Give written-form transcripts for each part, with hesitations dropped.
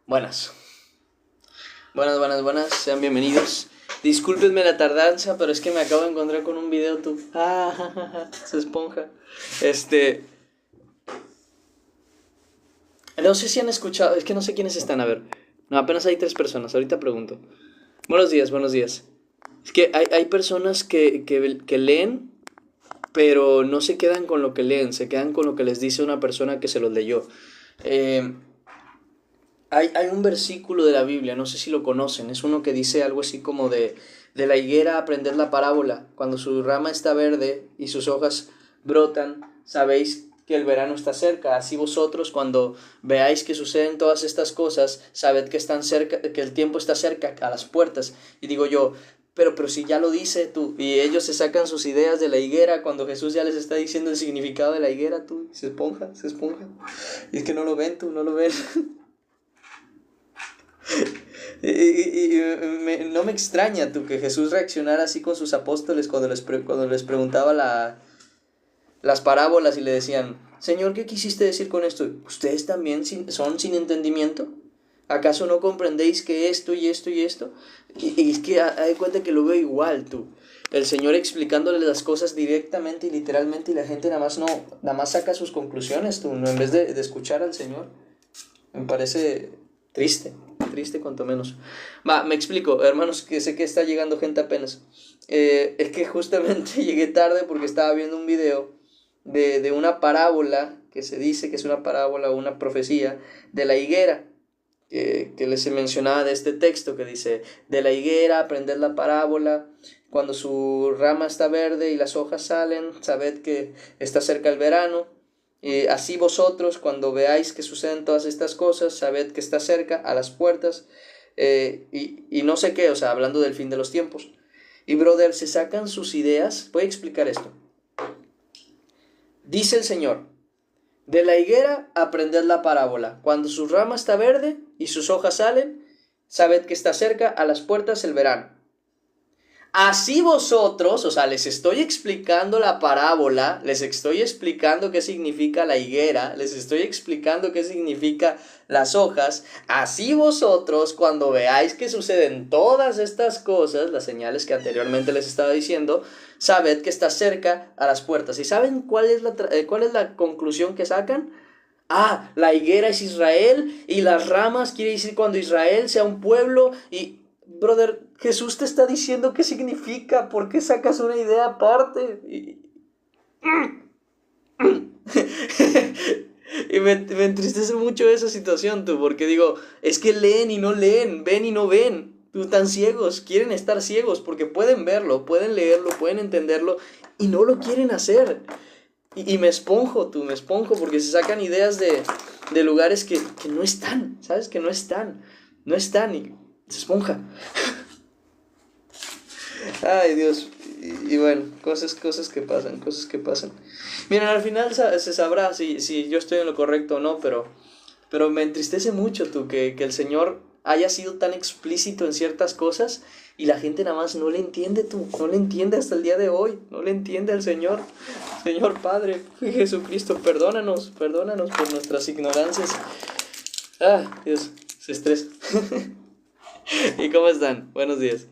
Buenas. Buenas, sean bienvenidos. Discúlpenme la tardanza, pero es que me acabo de encontrar con un video tú. Se esponja. No sé si han escuchado, es que no sé quiénes están, a ver. No, apenas hay 3 personas, ahorita pregunto. Buenos días. Es que hay personas que leen, pero no se quedan con lo que leen, se quedan con lo que les dice una persona que se los leyó. Hay un versículo de la Biblia, no sé si lo conocen, es uno que dice algo así como de la higuera aprended la parábola, cuando su rama está verde y sus hojas brotan, sabéis que el verano está cerca, así vosotros cuando veáis que suceden todas estas cosas, sabed que están cerca, que el tiempo está cerca, a las puertas. Y digo yo, pero si ya lo dice tú, y ellos se sacan sus ideas de la higuera cuando Jesús ya les está diciendo el significado de la higuera, tú, se esponja. Y es que no lo ven, tú, no lo ven. No me extraña tú que Jesús reaccionara así con sus apóstoles cuando les preguntaba las parábolas y le decían, Señor, ¿qué quisiste decir con esto? ¿Ustedes también son sin entendimiento? ¿Acaso no comprendéis que esto y esto y esto? Y es que hay cuenta que lo veo igual tú. El Señor explicándole las cosas directamente y literalmente y la gente nada más saca sus conclusiones tú, ¿no? En vez de escuchar al Señor. Me parece triste cuanto menos. Me explico, hermanos, que sé que está llegando gente apenas. Es que justamente llegué tarde porque estaba viendo un video de una parábola, que se dice que es una parábola o una profecía, de la higuera, que les mencionaba de este texto, que dice, de la higuera aprended la parábola, cuando su rama está verde y las hojas salen, sabed que está cerca el verano. Así vosotros, cuando veáis que suceden todas estas cosas, sabed que está cerca, a las puertas, y no sé qué, o sea, hablando del fin de los tiempos. Y brother, se sacan sus ideas. Voy a explicar esto. Dice el Señor, de la higuera aprended la parábola. Cuando su rama está verde y sus hojas salen, sabed que está cerca, a las puertas, el verano. Así vosotros, o sea, les estoy explicando la parábola, les estoy explicando qué significa la higuera, les estoy explicando qué significa las hojas. Así vosotros, cuando veáis que suceden todas estas cosas, las señales que anteriormente les estaba diciendo, sabed que está cerca, a las puertas. ¿Y saben cuál es la conclusión que sacan? La higuera es Israel y las ramas quiere decir cuando Israel sea un pueblo y... Brother, Jesús te está diciendo qué significa, ¿por qué sacas una idea aparte? Y me entristece mucho esa situación, tú, porque digo, es que leen y no leen, ven y no ven. Tú, tan ciegos, quieren estar ciegos porque pueden verlo, pueden leerlo, pueden entenderlo y no lo quieren hacer. Y me esponjo porque se sacan ideas de lugares que no están, ¿sabes? Que no están y se esponja. Ay, Dios. Y bueno, cosas que pasan. Miren, al final se sabrá si yo estoy en lo correcto o no, pero me entristece mucho tú que el Señor haya sido tan explícito en ciertas cosas y la gente nada más no le entiende tú, no le entiende hasta el día de hoy, no le entiende al Señor. Señor Padre, Jesucristo, perdónanos por nuestras ignorancias. Dios, se estresa. ¿Y cómo están? Buenos días.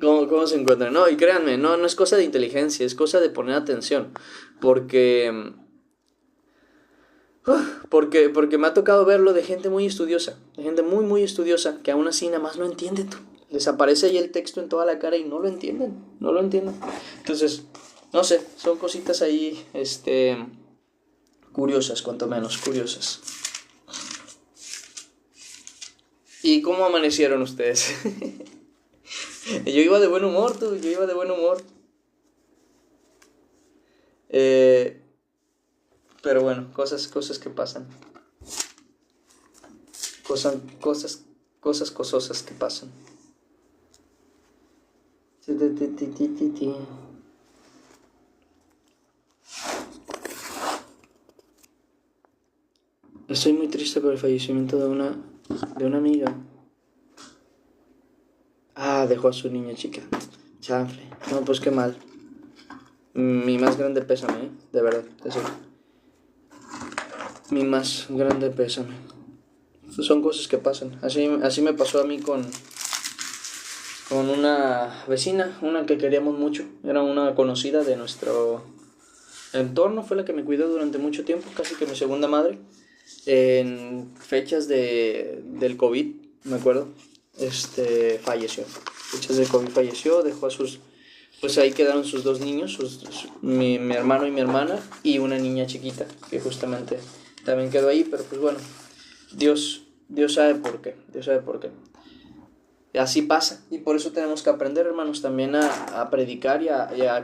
¿Cómo se encuentran? No, y créanme, no es cosa de inteligencia, es cosa de poner atención. Porque me ha tocado verlo de gente muy estudiosa, de gente muy, muy estudiosa, que aún así nada más no entiende tú. Les aparece ahí el texto en toda la cara y no lo entienden. Entonces, no sé, son cositas ahí, curiosas, cuanto menos, curiosas. ¿Y cómo amanecieron ustedes? Yo iba de buen humor, tú, pero bueno, cosas que pasan. Cosas cososas que pasan. Estoy muy triste por el fallecimiento de una amiga. Dejó a su niña chica. Chanfle. No, pues qué mal. Mi más grande pésame, de verdad, eso. Mi más grande pésame. Son cosas que pasan. Así me pasó a mí con una vecina, una que queríamos mucho. Era una conocida de nuestro entorno, fue la que me cuidó durante mucho tiempo, casi que mi segunda madre. En fechas del COVID, me acuerdo, falleció. Fechas del COVID falleció, dejó a sus... Pues ahí quedaron sus dos niños, mi hermano y mi hermana, y una niña chiquita, que justamente también quedó ahí, pero pues bueno, Dios sabe por qué, Dios sabe por qué. Así pasa, y por eso tenemos que aprender, hermanos, también a predicar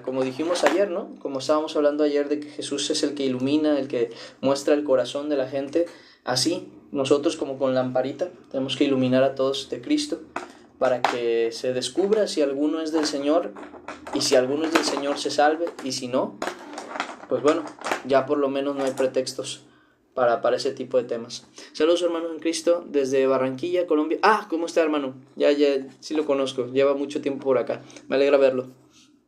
como dijimos ayer, ¿no? Como estábamos hablando ayer de que Jesús es el que ilumina, el que muestra el corazón de la gente, así nosotros como con lamparita tenemos que iluminar a todos de Cristo para que se descubra si alguno es del Señor, y si alguno es del Señor se salve, y si no, pues bueno, ya por lo menos no hay pretextos para ese tipo de temas. Saludos, hermanos en Cristo, desde Barranquilla, Colombia. ¿Cómo está, hermano? Ya, sí lo conozco, lleva mucho tiempo por acá. Me alegra verlo.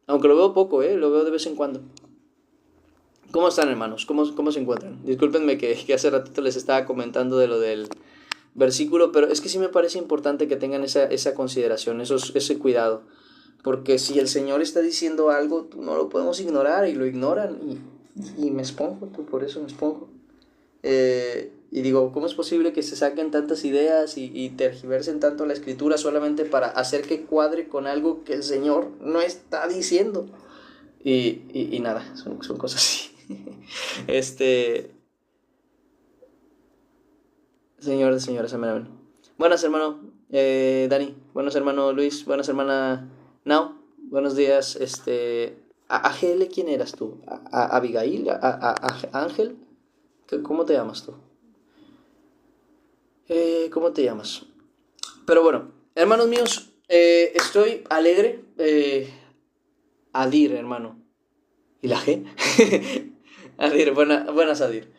Aunque lo veo poco, lo veo de vez en cuando. ¿Cómo están, hermanos? ¿Cómo se encuentran? Discúlpenme que hace ratito les estaba comentando de lo del versículo, pero es que sí me parece importante que tengan esa consideración, ese cuidado. Porque si el Señor está diciendo algo, no lo podemos ignorar, y lo ignoran. Y me esponjo, por eso me esponjo. Y digo, ¿cómo es posible que se saquen tantas ideas y tergiversen tanto la escritura solamente para hacer que cuadre con algo que el Señor no está diciendo? Y nada, son cosas así. Señores, señoras, amén. Buenas, hermano Dani. Buenas, hermano Luis. Buenas, hermana Nao. Buenos días. AGL, ¿quién eras tú? ¿Abigail? ¿Ángel? ¿Cómo te llamas tú? ¿Cómo te llamas? Pero bueno, hermanos míos, estoy alegre. Adir, hermano. ¿Y la G? Adir, buenas Adir.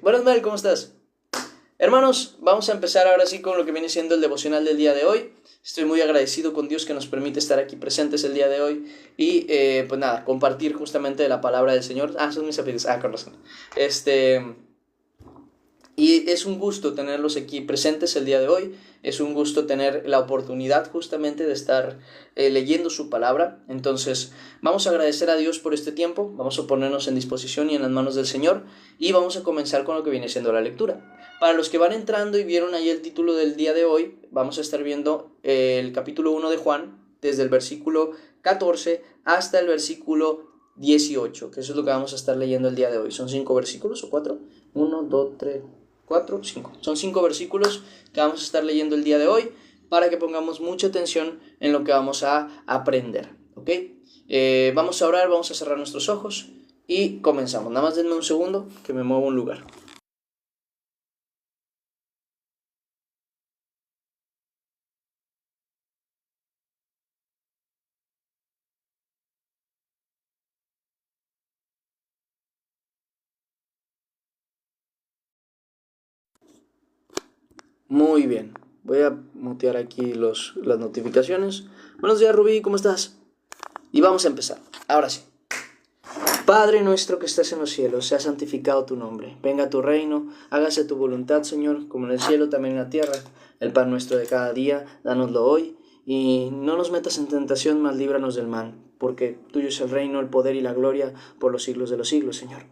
Buenas, Mel, ¿cómo estás? Hermanos, vamos a empezar ahora sí con lo que viene siendo el devocional del día de hoy. Estoy muy agradecido con Dios que nos permite estar aquí presentes el día de hoy y pues nada, compartir justamente la palabra del Señor. Son mis apellidos. Con razón. Y es un gusto tenerlos aquí presentes el día de hoy. Es un gusto tener la oportunidad justamente de estar leyendo su palabra. Entonces vamos a agradecer a Dios por este tiempo. Vamos a ponernos en disposición y en las manos del Señor. Y vamos a comenzar con lo que viene siendo la lectura. Para los que van entrando y vieron ahí el título del día de hoy, vamos a estar viendo el capítulo 1 de Juan, desde el versículo 14 hasta el versículo 18, que eso es lo que vamos a estar leyendo el día de hoy. ¿Son 5 versículos o 4? 1, 2, 3... 4, 5. Son 5 versículos que vamos a estar leyendo el día de hoy para que pongamos mucha atención en lo que vamos a aprender. ¿Ok? Vamos a orar, vamos a cerrar nuestros ojos y comenzamos. Nada más denme un segundo que me muevo a un lugar. Muy bien. Voy a mutear aquí las notificaciones. Buenos días, Rubí, ¿cómo estás? Y vamos a empezar. Ahora sí. Padre nuestro que estás en los cielos, sea santificado tu nombre. Venga tu reino, hágase tu voluntad, Señor, como en el cielo, también en la tierra. El pan nuestro de cada día, dánoslo hoy. Y no nos metas en tentación, mas líbranos del mal. Porque tuyo es el reino, el poder y la gloria por los siglos de los siglos, Señor.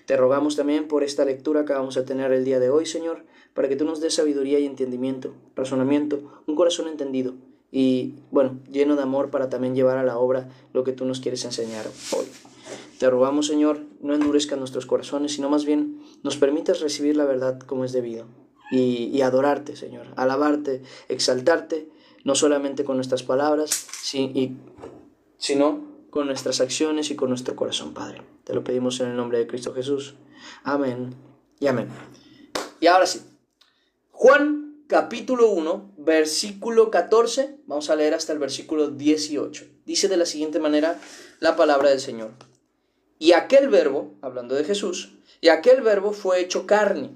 Te rogamos también por esta lectura que vamos a tener el día de hoy, Señor, para que tú nos des sabiduría y entendimiento, razonamiento, un corazón entendido y, bueno, lleno de amor para también llevar a la obra lo que tú nos quieres enseñar hoy. Te rogamos, Señor, no endurezcan nuestros corazones, sino más bien nos permitas recibir la verdad como es debido y adorarte, Señor, alabarte, exaltarte, no solamente con nuestras palabras, sino con nuestras acciones y con nuestro corazón, Padre. Te lo pedimos en el nombre de Cristo Jesús. Amén y amén. Y ahora sí, Juan capítulo 1, versículo 14, vamos a leer hasta el versículo 18. Dice de la siguiente manera la palabra del Señor. Y aquel verbo, hablando de Jesús, y aquel verbo fue hecho carne.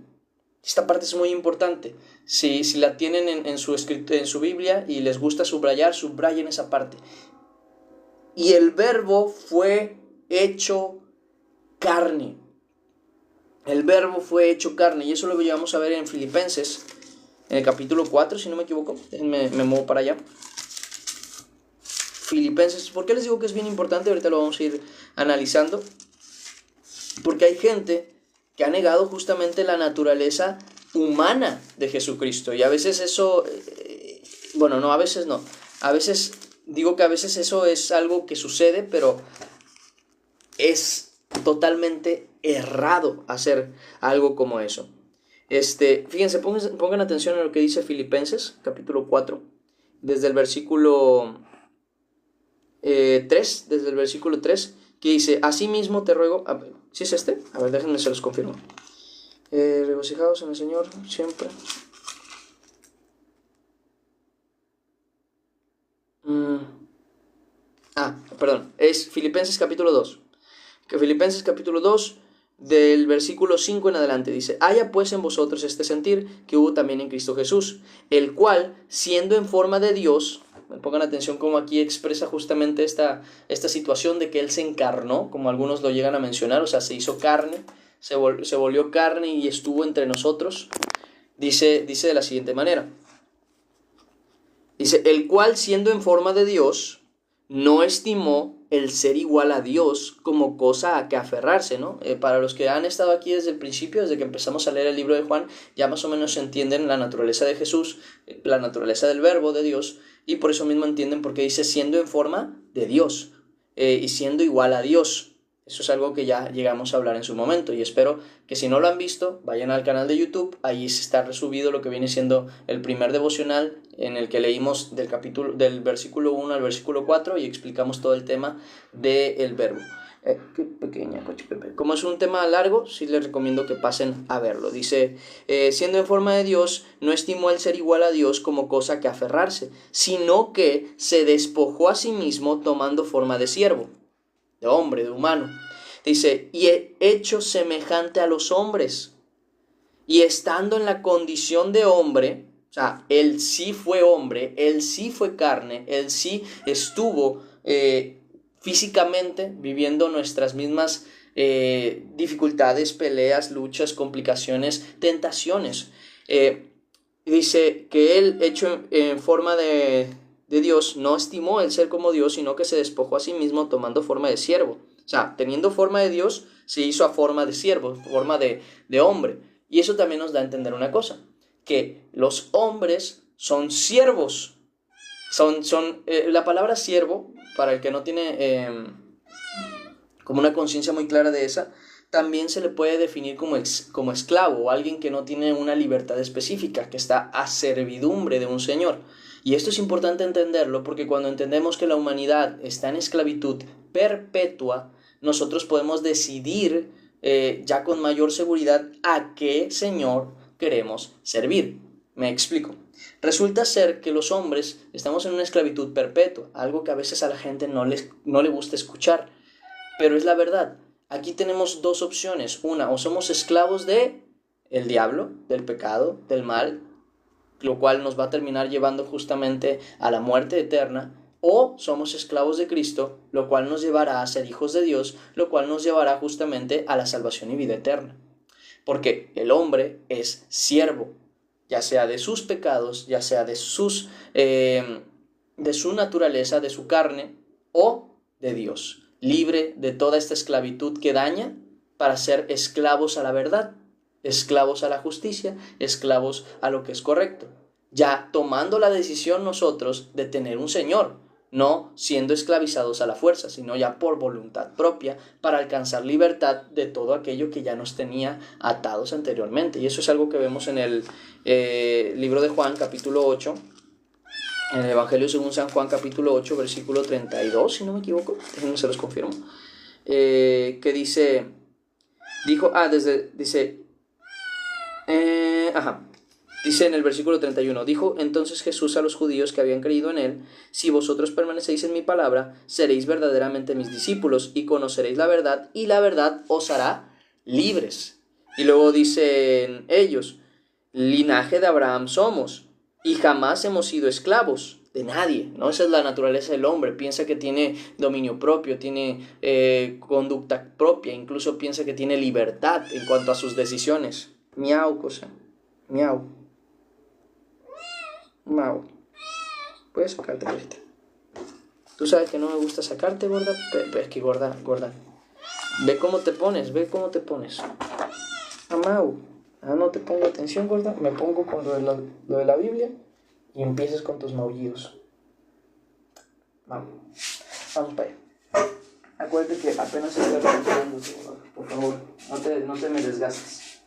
Esta parte es muy importante. Si la tienen en su Biblia y les gusta subrayen esa parte. Y el verbo fue hecho carne. el verbo fue hecho carne, y eso lo llevamos a ver en Filipenses, en el capítulo 4, si no me equivoco. Déjenme, me muevo para allá. Filipenses, ¿por qué les digo que es bien importante? Ahorita lo vamos a ir analizando. Porque hay gente que ha negado justamente la naturaleza humana de Jesucristo. Y a veces eso, bueno, no, a veces no. A veces, digo que a veces eso es algo que sucede, pero es totalmente errado hacer algo como eso. Fíjense, pongan atención a lo que dice Filipenses, capítulo 4, desde el versículo 3, desde el versículo 3, que dice: asimismo te ruego, ¿sí es este? A ver, déjenme, se los confirmo. Regocijaos en el Señor siempre. Perdón, es Filipenses capítulo 2. Que Filipenses capítulo 2, del versículo 5 en adelante, dice: haya pues en vosotros este sentir que hubo también en Cristo Jesús, el cual, siendo en forma de Dios, pongan atención cómo aquí expresa justamente esta situación de que Él se encarnó, como algunos lo llegan a mencionar, o sea, se hizo carne, se volvió carne y estuvo entre nosotros. Dice de la siguiente manera, dice: el cual, siendo en forma de Dios, no estimó el ser igual a Dios como cosa a que aferrarse, ¿no? Para los que han estado aquí desde el principio, desde que empezamos a leer el libro de Juan, ya más o menos entienden la naturaleza de Jesús, la naturaleza del verbo de Dios, y por eso mismo entienden por qué dice siendo en forma de Dios, y siendo igual a Dios. Eso es algo que ya llegamos a hablar en su momento, y espero que si no lo han visto, vayan al canal de YouTube. Ahí está resubido lo que viene siendo el primer devocional, en el que leímos del versículo 1 al versículo 4 y explicamos todo el tema del verbo. Qué pequeña, como es un tema largo, sí les recomiendo que pasen a verlo. Dice: siendo en forma de Dios, no estimó el ser igual a Dios como cosa que aferrarse, sino que se despojó a sí mismo, tomando forma de siervo, de hombre, de humano. Dice: y hecho semejante a los hombres, y estando en la condición de hombre, o sea, Él sí fue hombre, Él sí fue carne, Él sí estuvo físicamente viviendo nuestras mismas dificultades, peleas, luchas, complicaciones, tentaciones. Dice que Él, hecho en forma de Dios, no estimó el ser como Dios, sino que se despojó a sí mismo, tomando forma de siervo. O sea, teniendo forma de Dios, se hizo a forma de siervo, forma de hombre. Y eso también nos da a entender una cosa, que los hombres son siervos. La palabra siervo, para el que no tiene como una conciencia muy clara de esa, también se le puede definir como esclavo, o alguien que no tiene una libertad específica, que está a servidumbre de un señor. Y esto es importante entenderlo, porque cuando entendemos que la humanidad está en esclavitud perpetua, nosotros podemos decidir ya con mayor seguridad a qué señor queremos servir. Me explico. Resulta ser que los hombres estamos en una esclavitud perpetua, algo que a veces a la gente no le gusta escuchar, pero es la verdad. Aquí tenemos dos opciones. Una, o somos esclavos de el diablo, del pecado, del mal, lo cual nos va a terminar llevando justamente a la muerte eterna, o somos esclavos de Cristo, lo cual nos llevará a ser hijos de Dios, lo cual nos llevará justamente a la salvación y vida eterna. Porque el hombre es siervo, ya sea de sus pecados, ya sea de su naturaleza, de su carne, o de Dios, libre de toda esta esclavitud que daña, para ser esclavos a la verdad, esclavos a la justicia, esclavos a lo que es correcto, ya tomando la decisión nosotros de tener un Señor, no siendo esclavizados a la fuerza, sino ya por voluntad propia, para alcanzar libertad de todo aquello que ya nos tenía atados anteriormente. Y eso es algo que vemos en el libro de Juan, capítulo 8, en el Evangelio según San Juan, capítulo 8, versículo 32, si no me equivoco, déjenme se los confirmo, que dice, dice en el versículo 31, dijo entonces Jesús a los judíos que habían creído en él: si vosotros permanecéis en mi palabra, seréis verdaderamente mis discípulos, y conoceréis la verdad, y la verdad os hará libres. Y luego dicen ellos: linaje de Abraham somos, y jamás hemos sido esclavos, de nadie, ¿no? Esa es la naturaleza del hombre, piensa que tiene dominio propio, tiene conducta propia, incluso piensa que tiene libertad en cuanto a sus decisiones. Miau, cosa, miau, miau. Puedes sacarte, perrita. Tú sabes que no me gusta sacarte, gorda, pero es que gorda. Ve cómo te pones. Miau. No te pongo atención, gorda, me pongo con lo de la Biblia y empiezas con tus maullidos. Vamos para allá. Acuérdate que apenas se está recuperando, por favor, no te me desgastes.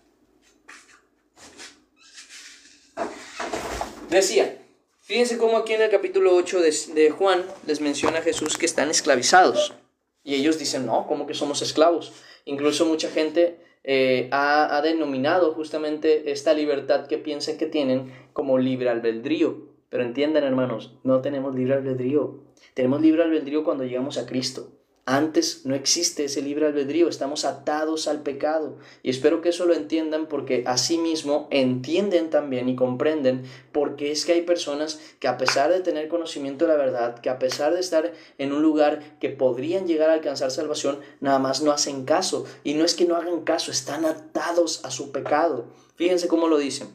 Decía, fíjense cómo aquí en el capítulo 8 de Juan les menciona a Jesús que están esclavizados. Y ellos dicen, no, ¿cómo que somos esclavos? Incluso mucha gente ha denominado justamente esta libertad que piensan que tienen como libre albedrío. Pero entiendan, hermanos, no tenemos libre albedrío. Tenemos libre albedrío cuando llegamos a Cristo. Antes no existe ese libre albedrío, estamos atados al pecado. Y espero que eso lo entiendan porque asimismo entienden también y comprenden porque es que hay personas que a pesar de tener conocimiento de la verdad, que a pesar de estar en un lugar que podrían llegar a alcanzar salvación, nada más no hacen caso. Y no es que no hagan caso, están atados a su pecado. Fíjense cómo lo dicen.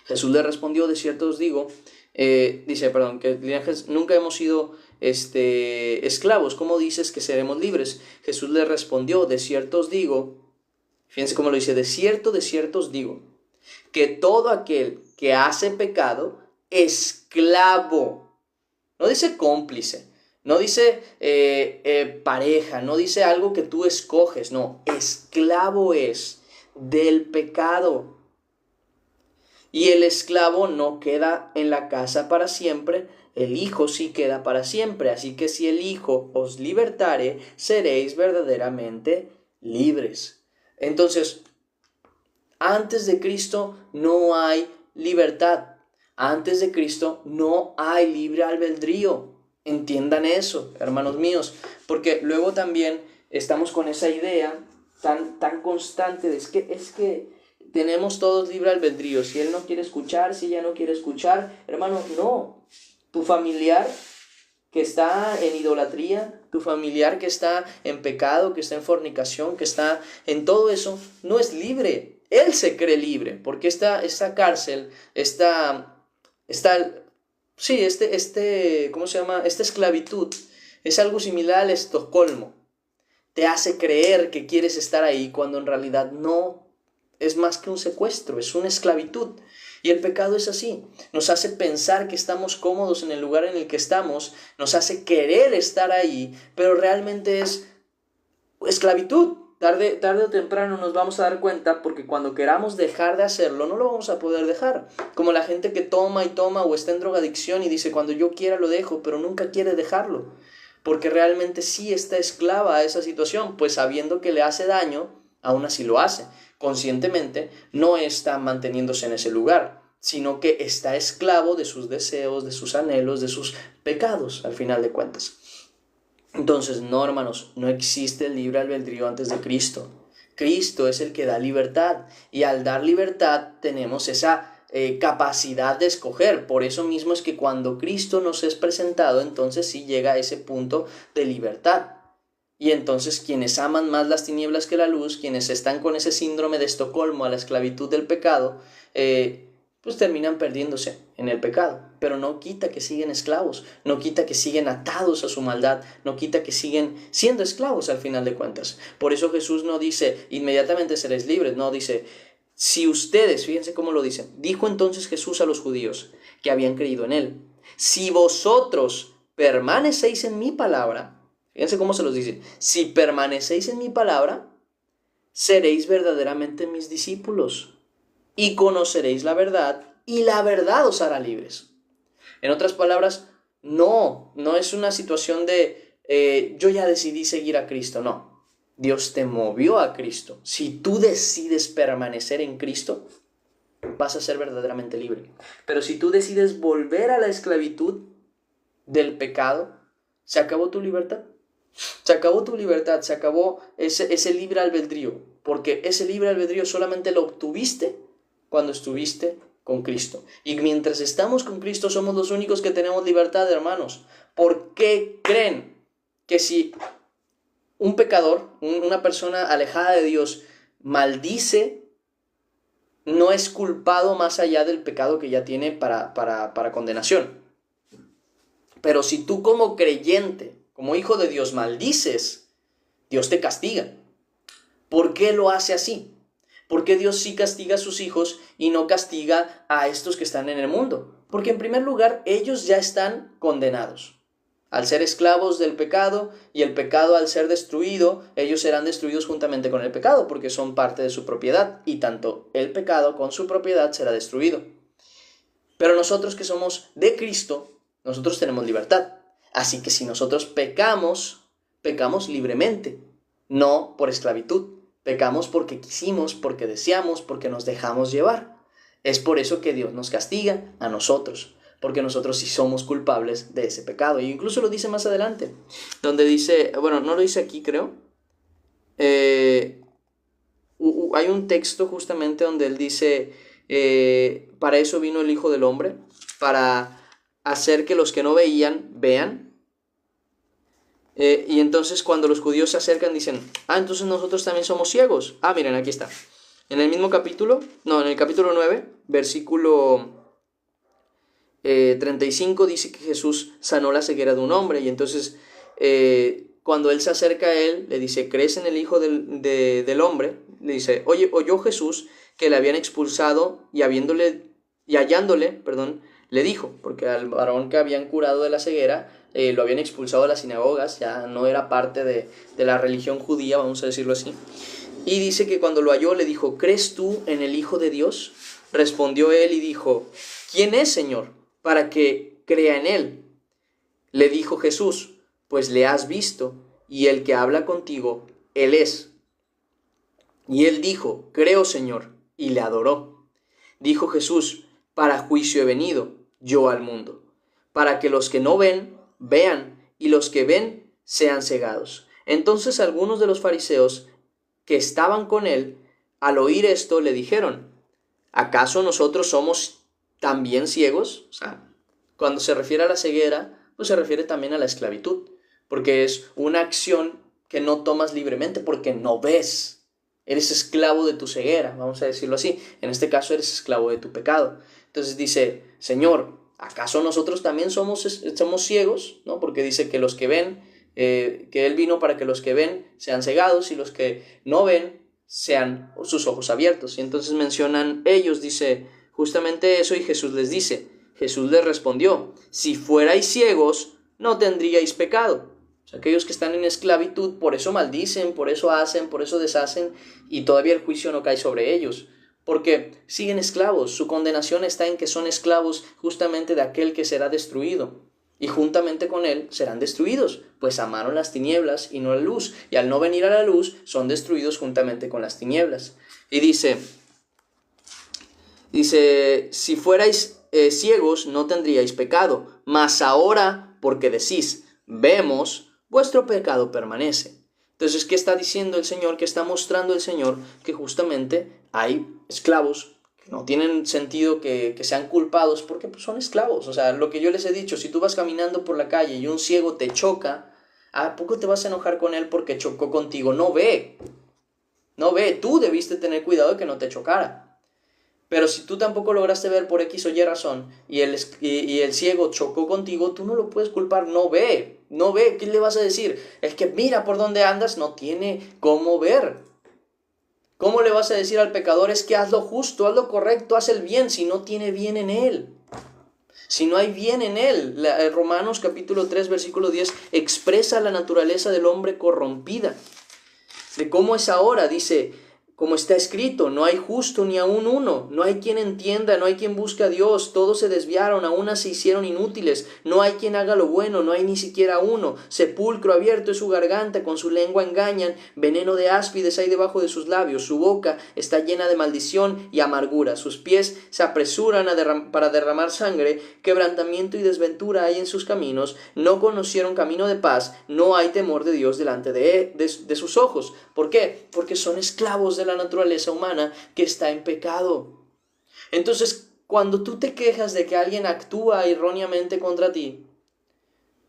Jesús le respondió, de cierto os digo, que nunca hemos sido esclavos, ¿cómo dices que seremos libres? Jesús le respondió, de cierto os digo, fíjense cómo lo dice, de cierto os digo, que todo aquel que hace pecado, esclavo, no dice cómplice, no dice pareja, no dice algo que tú escoges, no, esclavo es del pecado. Y el esclavo no queda en la casa para siempre, el Hijo sí queda para siempre. Así que si el Hijo os libertare, seréis verdaderamente libres. Entonces, antes de Cristo no hay libertad. Antes de Cristo no hay libre albedrío. Entiendan eso, hermanos míos. Porque luego también estamos con esa idea tan constante de es que tenemos todos libre albedrío. Si él no quiere escuchar, si ella no quiere escuchar, hermano, no. Tu familiar que está en idolatría, tu familiar que está en pecado, que está en fornicación, que está en todo eso, no es libre. Él se cree libre, porque esta cárcel, ¿cómo se llama? Esta esclavitud es algo similar al Estocolmo. Te hace creer que quieres estar ahí cuando en realidad no. Es más que un secuestro, es una esclavitud. Y el pecado es así, nos hace pensar que estamos cómodos en el lugar en el que estamos, nos hace querer estar ahí, pero realmente es esclavitud. Tarde o temprano nos vamos a dar cuenta porque cuando queramos dejar de hacerlo no lo vamos a poder dejar. Como la gente que toma o está en drogadicción y dice cuando yo quiera lo dejo, pero nunca quiere dejarlo. Porque realmente sí está esclava a esa situación, pues sabiendo que le hace daño, aún así lo hace. Conscientemente no está manteniéndose en ese lugar, sino que está esclavo de sus deseos, de sus anhelos, de sus pecados, al final de cuentas. Entonces, no, hermanos, no existe el libre albedrío antes de Cristo. Cristo es el que da libertad, y al dar libertad tenemos esa capacidad de escoger. Por eso mismo es que cuando Cristo nos es presentado, entonces sí llega a ese punto de libertad. Y entonces quienes aman más las tinieblas que la luz, quienes están con ese síndrome de Estocolmo a la esclavitud del pecado, pues terminan perdiéndose en el pecado. Pero no quita que siguen esclavos, no quita que siguen atados a su maldad, no quita que siguen siendo esclavos al final de cuentas. Por eso Jesús no dice, inmediatamente seréis libres, no dice, si ustedes, fíjense cómo lo dice, dijo entonces Jesús a los judíos que habían creído en él, si vosotros permanecéis en mi palabra, fíjense cómo se los dice. Si permanecéis en mi palabra, seréis verdaderamente mis discípulos y conoceréis la verdad y la verdad os hará libres. En otras palabras, no es una situación de yo ya decidí seguir a Cristo, no. Dios te movió a Cristo. Si tú decides permanecer en Cristo, vas a ser verdaderamente libre. Pero si tú decides volver a la esclavitud del pecado, se acabó tu libertad. Se acabó tu libertad, se acabó ese libre albedrío, porque ese libre albedrío solamente lo obtuviste cuando estuviste con Cristo. Y mientras estamos con Cristo somos los únicos que tenemos libertad, hermanos. ¿Por qué creen que si un pecador, una persona alejada de Dios, maldice, no es culpado más allá del pecado que ya tiene para condenación? Pero si tú como creyente, como hijo de Dios, maldices, Dios te castiga. ¿Por qué lo hace así? ¿Por qué Dios sí castiga a sus hijos y no castiga a estos que están en el mundo? Porque en primer lugar, ellos ya están condenados. Al ser esclavos del pecado y el pecado al ser destruido, ellos serán destruidos juntamente con el pecado porque son parte de su propiedad y tanto el pecado con su propiedad será destruido. Pero nosotros que somos de Cristo, nosotros tenemos libertad. Así que si nosotros pecamos, pecamos libremente, no por esclavitud. Pecamos porque quisimos, porque deseamos, porque nos dejamos llevar. Es por eso que Dios nos castiga a nosotros, porque nosotros sí somos culpables de ese pecado. Y incluso lo dice más adelante, donde dice, bueno, no lo dice aquí creo, hay un texto justamente donde él dice, para eso vino el Hijo del Hombre, para hacer que los que no veían, vean. Y entonces cuando los judíos se acercan dicen, entonces nosotros también somos ciegos. Miren, aquí está. En el mismo capítulo, en el capítulo 9, versículo 35 dice que Jesús sanó la ceguera de un hombre. Y entonces cuando él se acerca a él, le dice, ¿crees en el Hijo del Hombre? Le dice, oyó Jesús que le habían expulsado y hallándole, le dijo, porque al varón que habían curado de la ceguera, lo habían expulsado de las sinagogas, ya no era parte de la religión judía, vamos a decirlo así. Y dice que cuando lo halló le dijo, ¿crees tú en el Hijo de Dios? Respondió él y dijo, ¿quién es, Señor, para que crea en él? Le dijo Jesús, pues le has visto, y el que habla contigo, él es. Y él dijo, creo, Señor, y le adoró. Dijo Jesús, para juicio he venido yo al mundo, para que los que no ven, vean, y los que ven, sean cegados. Entonces algunos de los fariseos que estaban con él, al oír esto, le dijeron, ¿acaso nosotros somos también ciegos? O sea, cuando se refiere a la ceguera, pues se refiere también a la esclavitud, porque es una acción que no tomas libremente porque no ves. Eres esclavo de tu ceguera, vamos a decirlo así. En este caso eres esclavo de tu pecado. Entonces dice, Señor, ¿acaso nosotros también somos ciegos? ¿No? Porque dice que los que ven, que Él vino para que los que ven sean cegados y los que no ven sean sus ojos abiertos. Y entonces mencionan ellos, dice justamente eso, y Jesús les dice, Jesús les respondió, si fuerais ciegos, no tendríais pecado. O sea, aquellos que están en esclavitud, por eso maldicen, por eso hacen, por eso deshacen, y todavía el juicio no cae sobre ellos, porque siguen esclavos. Su condenación está en que son esclavos justamente de aquel que será destruido, y juntamente con él serán destruidos, pues amaron las tinieblas y no la luz, y al no venir a la luz son destruidos juntamente con las tinieblas. Y dice, si fuerais ciegos no tendríais pecado, mas ahora, porque decís, vemos, vuestro pecado permanece. Entonces, ¿qué está diciendo el Señor? ¿Qué está mostrando el Señor? Que justamente hay esclavos que no tienen sentido que sean culpados porque pues, son esclavos. O sea, lo que yo les he dicho, si tú vas caminando por la calle y un ciego te choca, ¿a poco te vas a enojar con él porque chocó contigo? No ve, tú debiste tener cuidado de que no te chocara. Pero si tú tampoco lograste ver por X o Y razón y el ciego chocó contigo, tú no lo puedes culpar, no ve, ¿qué le vas a decir? El que mira por dónde andas no tiene cómo ver. ¿Cómo le vas a decir al pecador es que haz lo justo, haz lo correcto, haz el bien si no tiene bien en él? Si no hay bien en él. Romanos capítulo 3 versículo 10 expresa la naturaleza del hombre corrompida. De cómo es ahora, dice, como está escrito, no hay justo ni aun uno, no hay quien entienda, no hay quien busque a Dios, todos se desviaron, a una se hicieron inútiles, no hay quien haga lo bueno, no hay ni siquiera uno, sepulcro abierto es su garganta, con su lengua engañan, veneno de áspides hay debajo de sus labios, su boca está llena de maldición y amargura, sus pies se apresuran para derramar sangre, quebrantamiento y desventura hay en sus caminos, no conocieron camino de paz, no hay temor de Dios delante de sus ojos. ¿Por qué? Porque son esclavos de la naturaleza humana que está en pecado. Entonces, cuando tú te quejas de que alguien actúa erróneamente contra ti,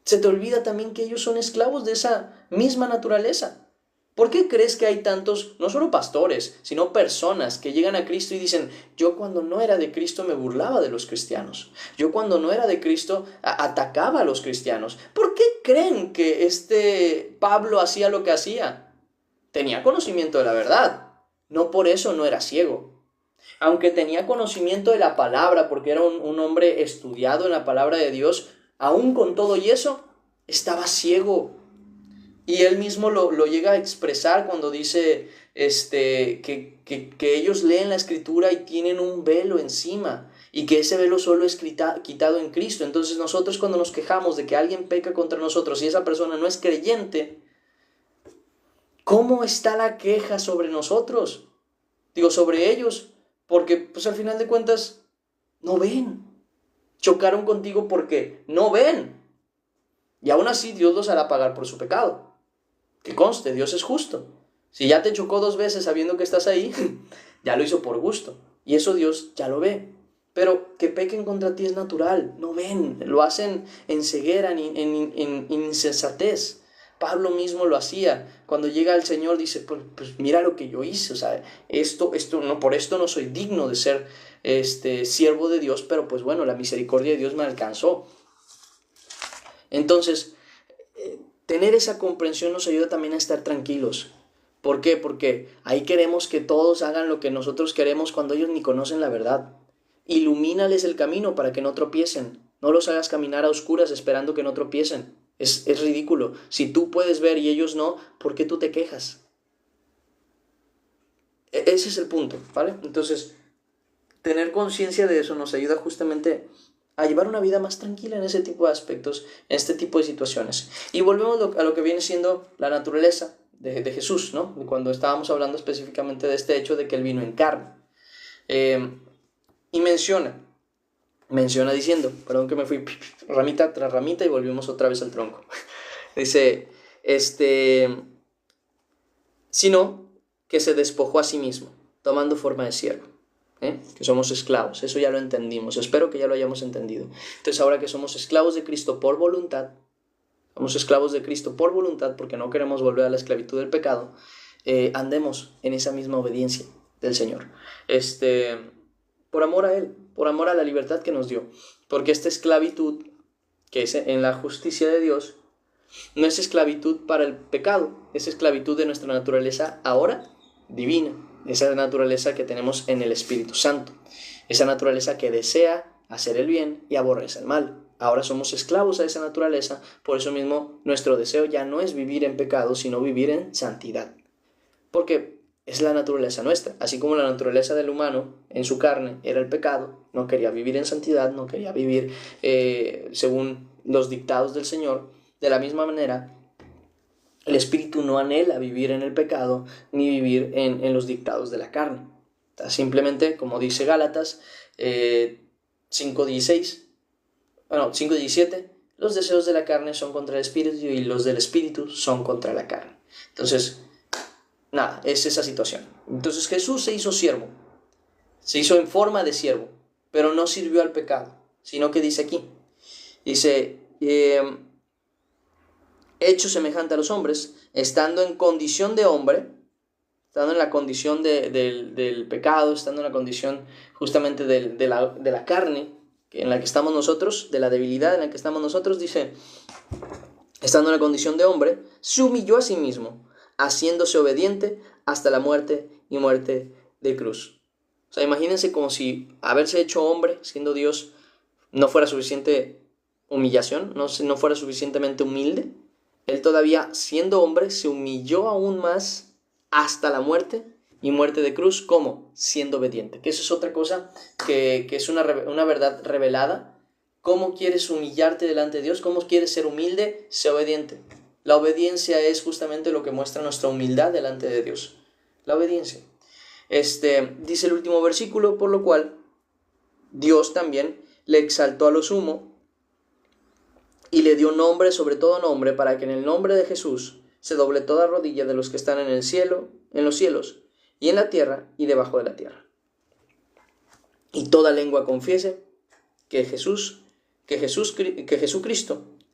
se te olvida también que ellos son esclavos de esa misma naturaleza. ¿Por qué crees que hay tantos, no solo pastores, sino personas que llegan a Cristo y dicen, yo cuando no era de Cristo me burlaba de los cristianos? Yo cuando no era de Cristo atacaba a los cristianos. ¿Por qué creen que este Pablo hacía lo que hacía? Tenía conocimiento de la verdad. No por eso no era ciego. Aunque tenía conocimiento de la palabra, porque era un hombre estudiado en la palabra de Dios, aún con todo y eso, estaba ciego. Y él mismo lo llega a expresar cuando dice que ellos leen la escritura y tienen un velo encima, y que ese velo solo es quitado en Cristo. Entonces nosotros, cuando nos quejamos de que alguien peca contra nosotros y esa persona no es creyente, ¿cómo está la queja sobre nosotros? Digo, sobre ellos, porque pues al final de cuentas no ven. Chocaron contigo porque no ven. Y aún así Dios los hará pagar por su pecado. Que conste, Dios es justo. Si ya te chocó 2 veces sabiendo que estás ahí, ya lo hizo por gusto. Y eso Dios ya lo ve. Pero que pequen contra ti es natural. No ven, lo hacen en ceguera, en insensatez. Pablo mismo lo hacía. Cuando llega al Señor dice, pues mira lo que yo hice. O sea, esto no, por esto no soy digno de ser siervo de Dios, pero pues bueno, la misericordia de Dios me alcanzó. Entonces, tener esa comprensión nos ayuda también a estar tranquilos. ¿Por qué? Porque ahí queremos que todos hagan lo que nosotros queremos cuando ellos ni conocen la verdad. Ilumínales el camino para que no tropiecen. No los hagas caminar a oscuras esperando que no tropiecen. Es ridículo. Si tú puedes ver y ellos no, ¿por qué tú te quejas? Ese es el punto, ¿vale? Entonces, tener conciencia de eso nos ayuda justamente a llevar una vida más tranquila en ese tipo de aspectos, en este tipo de situaciones. Y volvemos a lo que viene siendo la naturaleza de Jesús, ¿no? Cuando estábamos hablando específicamente de este hecho de que Él vino en carne. Y menciona diciendo, perdón que me fui ramita tras ramita y volvimos otra vez al tronco. Dice, sino que se despojó a sí mismo, tomando forma de siervo. Que somos esclavos, eso ya lo entendimos, espero que ya lo hayamos entendido. Entonces ahora que somos esclavos de Cristo por voluntad, porque no queremos volver a la esclavitud del pecado, andemos en esa misma obediencia del Señor, por amor a Él, por amor a la libertad que nos dio, porque esta esclavitud que es en la justicia de Dios no es esclavitud para el pecado, es esclavitud de nuestra naturaleza ahora divina, esa naturaleza que tenemos en el Espíritu Santo, esa naturaleza que desea hacer el bien y aborrece el mal. Ahora somos esclavos a esa naturaleza, por eso mismo nuestro deseo ya no es vivir en pecado, sino vivir en santidad, porque es la naturaleza nuestra, así como la naturaleza del humano en su carne era el pecado, no quería vivir en santidad, no quería vivir según los dictados del Señor. De la misma manera, el espíritu no anhela vivir en el pecado ni vivir en los dictados de la carne. Simplemente, como dice Gálatas 5:17, los deseos de la carne son contra el espíritu y los del espíritu son contra la carne. Entonces, nada, es esa situación. Entonces Jesús se hizo siervo, se hizo en forma de siervo, pero no sirvió al pecado, sino que dice aquí, hecho semejante a los hombres, estando en condición de hombre, estando en la condición del pecado, estando en la condición justamente de la carne en la que estamos nosotros, de la debilidad en la que estamos nosotros, dice, estando en la condición de hombre, se humilló a sí mismo, haciéndose obediente hasta la muerte y muerte de cruz. O sea, imagínense como si haberse hecho hombre, siendo Dios, no fuera suficiente humillación, no fuera suficientemente humilde. Él todavía, siendo hombre, se humilló aún más hasta la muerte y muerte de cruz. ¿Cómo? Siendo obediente. Que eso es otra cosa que es una verdad revelada. ¿Cómo quieres humillarte delante de Dios? ¿Cómo quieres ser humilde? Sé obediente. La obediencia es justamente lo que muestra nuestra humildad delante de Dios. La obediencia. Dice el último versículo, por lo cual Dios también le exaltó a lo sumo y le dio nombre sobre todo nombre, para que en el nombre de Jesús se doble toda rodilla de los que están en el cielo, en los cielos, y en la tierra, y debajo de la tierra. y toda lengua confiese que Jesucristo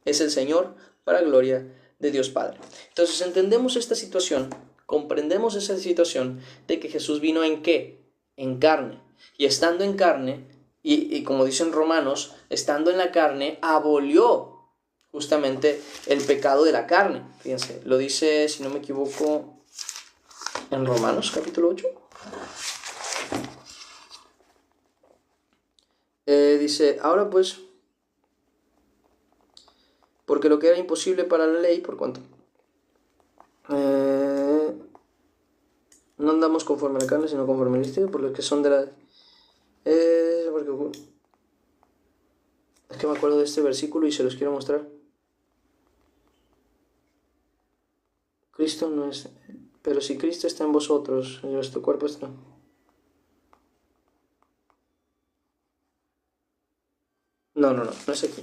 es el Señor, para gloria de Dios Padre. Entonces entendemos esta situación, comprendemos esa situación de que Jesús vino ¿en qué? En carne. Y estando en carne, y como dicen Romanos, estando en la carne, abolió justamente el pecado de la carne. Fíjense, lo dice, si no me equivoco, en Romanos capítulo 8. Dice, ahora pues, porque lo que era imposible para la ley, por cuanto no andamos conforme a la carne, sino conforme al Espíritu, por los que son de la... porque... Es que me acuerdo de este versículo y se los quiero mostrar. Cristo no es... Pero si Cristo está en vosotros, y vuestro cuerpo está... No es aquí.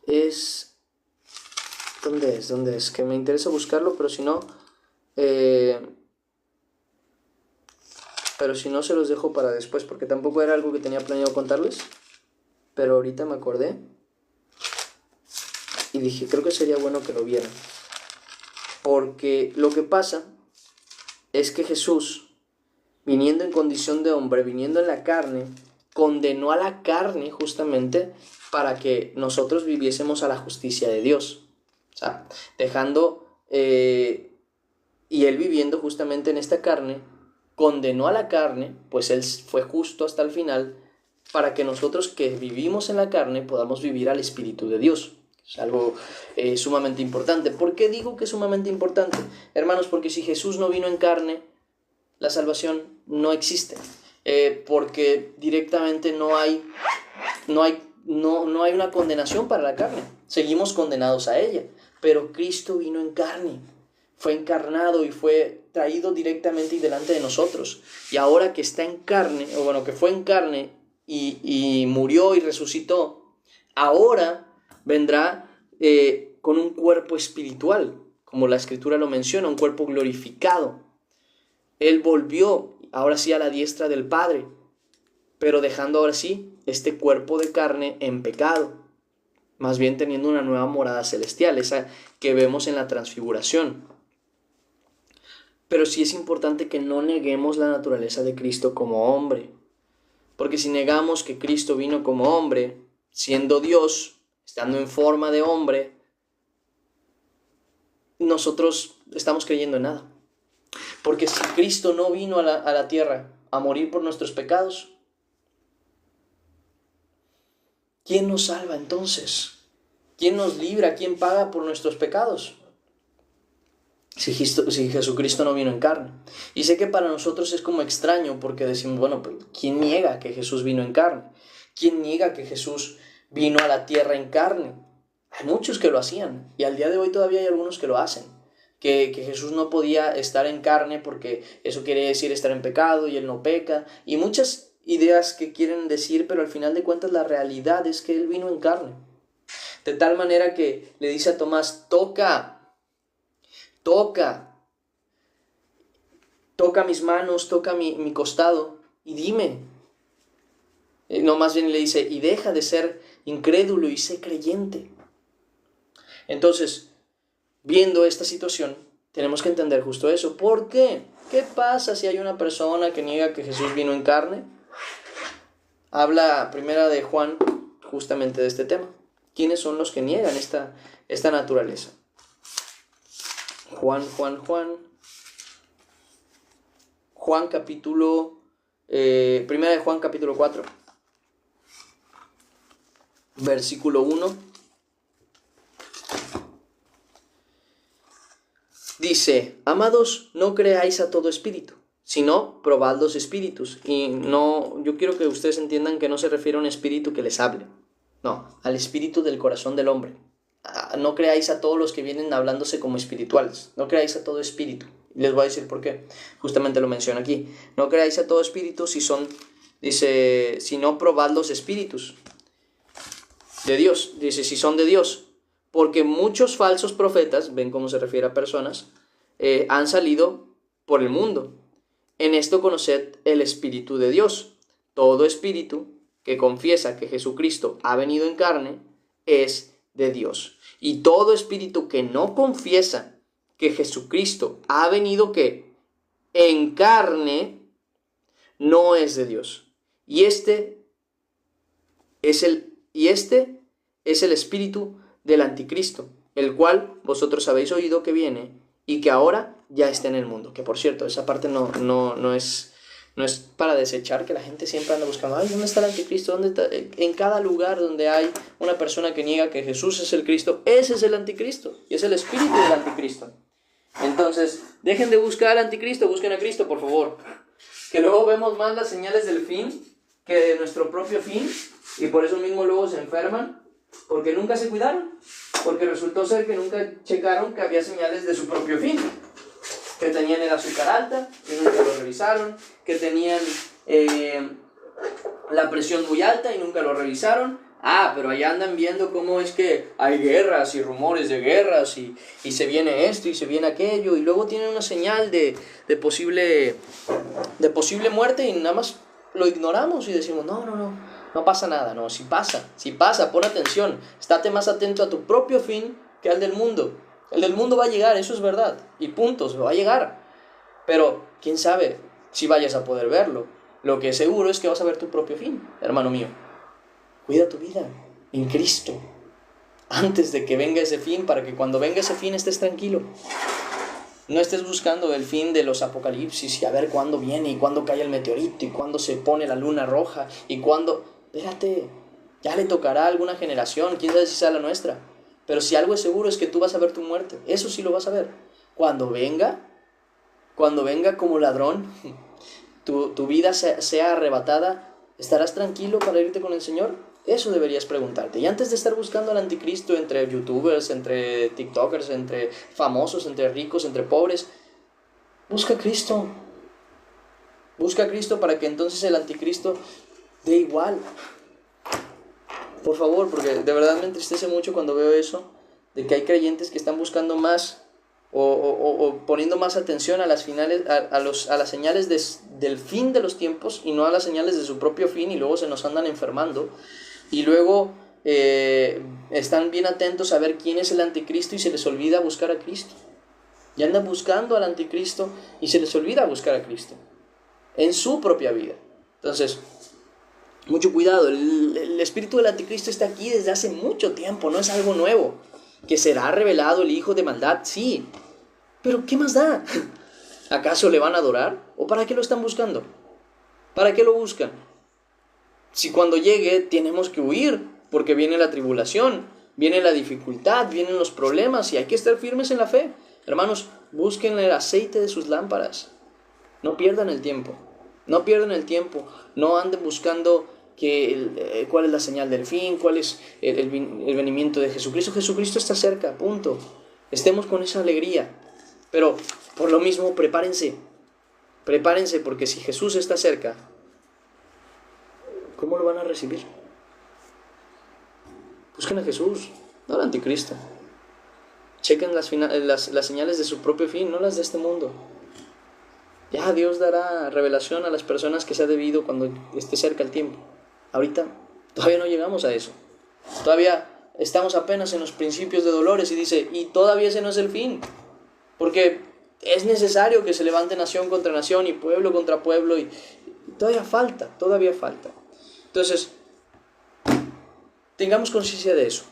Es... ¿Dónde es? ¿Dónde es? Que me interesa buscarlo, pero si no... Pero si no se los dejo para después, porque tampoco era algo que tenía planeado contarles. Pero ahorita me acordé. Y dije, creo que sería bueno que lo vieran. Porque lo que pasa es que Jesús, viniendo en condición de hombre, viniendo en la carne, condenó a la carne justamente para que nosotros viviésemos a la justicia de Dios. O sea, dejando, y él viviendo justamente en esta carne, condenó a la carne, pues él fue justo hasta el final, para que nosotros que vivimos en la carne podamos vivir al Espíritu de Dios. Es algo sumamente importante. ¿Por qué digo que es sumamente importante? Hermanos, porque si Jesús no vino en carne, la salvación no existe. Porque directamente no hay una condenación para la carne. Seguimos condenados a ella. Pero Cristo vino en carne, fue encarnado y fue traído directamente y delante de nosotros. Y ahora que está en carne, o bueno, que fue en carne y murió y resucitó, ahora vendrá con un cuerpo espiritual, como la Escritura lo menciona, un cuerpo glorificado. Él volvió, ahora sí, a la diestra del Padre, pero dejando ahora sí este cuerpo de carne en pecado. Más bien teniendo una nueva morada celestial, esa que vemos en la transfiguración. Pero sí es importante que no neguemos la naturaleza de Cristo como hombre. Porque si negamos que Cristo vino como hombre, siendo Dios, estando en forma de hombre, nosotros estamos creyendo en nada. Porque si Cristo no vino a la tierra a morir por nuestros pecados, ¿quién nos salva entonces? ¿Quién nos libra? ¿Quién paga por nuestros pecados? Si Jesucristo no vino en carne. Y sé que para nosotros es como extraño porque decimos, bueno, pero ¿quién niega que Jesús vino en carne? ¿Quién niega que Jesús vino a la tierra en carne? Hay muchos que lo hacían y al día de hoy todavía hay algunos que lo hacen. Que Jesús no podía estar en carne porque eso quiere decir estar en pecado y él no peca. Y muchas ideas que quieren decir, pero al final de cuentas la realidad es que él vino en carne. De tal manera que le dice a Tomás, toca mis manos, toca mi costado y dime. No, más bien le dice, y deja de ser incrédulo y sé creyente. Entonces, viendo esta situación, tenemos que entender justo eso. ¿Por qué? ¿Qué pasa si hay una persona que niega que Jesús vino en carne? Habla primera de Juan justamente de este tema. ¿Quiénes son los que niegan esta naturaleza? Juan capítulo... primera de Juan capítulo 4. Versículo 1. Dice, amados, no creáis a todo espíritu, sino probad los espíritus. Y no, yo quiero que ustedes entiendan que no se refiere a un espíritu que les hable. No, al espíritu del corazón del hombre. No creáis a todos los que vienen hablándose como espirituales. No creáis a todo espíritu. Les voy a decir por qué. Justamente lo menciona aquí. No creáis a todo espíritu si no probad los espíritus de Dios. Dice, si son de Dios. Porque muchos falsos profetas, ven cómo se refiere a personas, han salido por el mundo. En esto conoced el Espíritu de Dios. todo espíritu que confiesa que Jesucristo ha venido en carne es de Dios. Y todo espíritu que no confiesa que Jesucristo ha venido ¿qué? En carne, no es de Dios. Y este es el espíritu del anticristo, el cual vosotros habéis oído que viene y que ahora ya está en el mundo. Que por cierto, esa parte no es para desechar, que la gente siempre anda buscando, ay, ¿dónde está el anticristo? ¿Dónde está? En cada lugar donde hay una persona que niega que Jesús es el Cristo, ese es el anticristo y es el espíritu del anticristo. Entonces, dejen de buscar al anticristo, busquen a Cristo, por favor. Que luego vemos más las señales del fin que de nuestro propio fin, y por eso mismo luego se enferman, porque nunca se cuidaron, porque resultó ser que nunca checaron que había señales de su propio fin, que tenían el azúcar alta y nunca lo revisaron, que tenían la presión muy alta y nunca lo revisaron. Pero allá andan viendo cómo es que hay guerras y rumores de guerras y se viene esto y se viene aquello, y luego tienen una señal de posible muerte y nada más lo ignoramos y decimos, no pasa nada. No, si pasa, pon atención, estate más atento a tu propio fin que al del mundo. El del mundo va a llegar, eso es verdad, y punto, se va a llegar, pero quién sabe si vayas a poder verlo. Lo que es seguro es que vas a ver tu propio fin, hermano mío. Cuida tu vida en Cristo antes de que venga ese fin, para que cuando venga ese fin estés tranquilo. No estés buscando el fin de los apocalipsis y a ver cuándo viene y cuándo cae el meteorito y cuándo se pone la luna roja y cuándo... Espérate, ya le tocará a alguna generación, quién sabe si sea la nuestra. Pero si algo es seguro es que tú vas a ver tu muerte, eso sí lo vas a ver. Cuando venga como ladrón, tu vida sea arrebatada, ¿estarás tranquilo para irte con el Señor? Eso deberías preguntarte. Y antes de estar buscando al anticristo entre youtubers, entre tiktokers, entre famosos, entre ricos, entre pobres, busca a Cristo. Busca a Cristo para que entonces el anticristo dé igual. Por favor, porque de verdad me entristece mucho cuando veo eso, de que hay creyentes que están buscando más o poniendo más atención a las señales del fin de los tiempos y no a las señales de su propio fin, y luego se nos andan enfermando. Y luego están bien atentos a ver quién es el anticristo y se les olvida buscar a Cristo. Y andan buscando al anticristo y se les olvida buscar a Cristo en su propia vida. Entonces, mucho cuidado. El espíritu del anticristo está aquí desde hace mucho tiempo, no es algo nuevo. ¿Que será revelado el hijo de maldad? Sí. Pero ¿qué más da? ¿Acaso le van a adorar? ¿O para qué lo están buscando? ¿Para qué lo buscan? Si cuando llegue tenemos que huir, porque viene la tribulación, viene la dificultad, vienen los problemas y hay que estar firmes en la fe. Hermanos, busquen el aceite de sus lámparas. No pierdan el tiempo. No anden buscando cuál es la señal del fin, cuál es el venimiento de Jesucristo. Jesucristo está cerca, punto. Estemos con esa alegría. Pero por lo mismo, prepárense, porque si Jesús está cerca, ¿cómo lo van a recibir? Busquen a Jesús, no al anticristo. Chequen las señales de su propio fin, no las de este mundo. Ya Dios dará revelación a las personas que sea debido cuando esté cerca el tiempo. Ahorita todavía no llegamos a eso. Todavía estamos apenas en los principios de dolores y dice, y todavía ese no es el fin. Porque es necesario que se levante nación contra nación y pueblo contra pueblo y todavía falta. Entonces, tengamos conciencia de eso.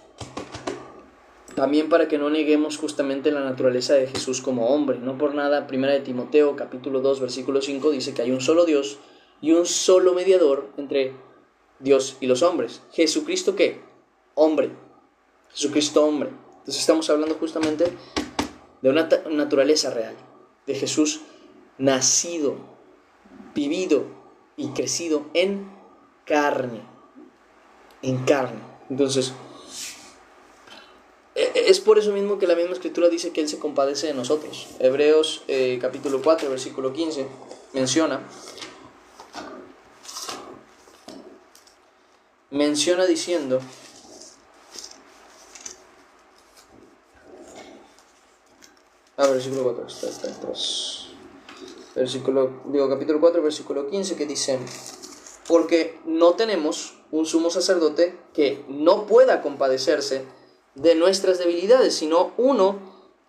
También para que no neguemos justamente la naturaleza de Jesús como hombre. No por nada, 1 de Timoteo, capítulo 2, versículo 5, dice que hay un solo Dios y un solo mediador entre Dios y los hombres. ¿Jesucristo qué? Hombre. Jesucristo hombre. Entonces estamos hablando justamente de una naturaleza real. De Jesús nacido, vivido y crecido en carne. Entonces, es por eso mismo que la misma Escritura dice que Él se compadece de nosotros. Hebreos capítulo 4, versículo 15 menciona diciendo, versículo 4, está atrás. Capítulo 4, versículo 15, que dice, porque no tenemos un sumo sacerdote que no pueda compadecerse de nuestras debilidades, sino uno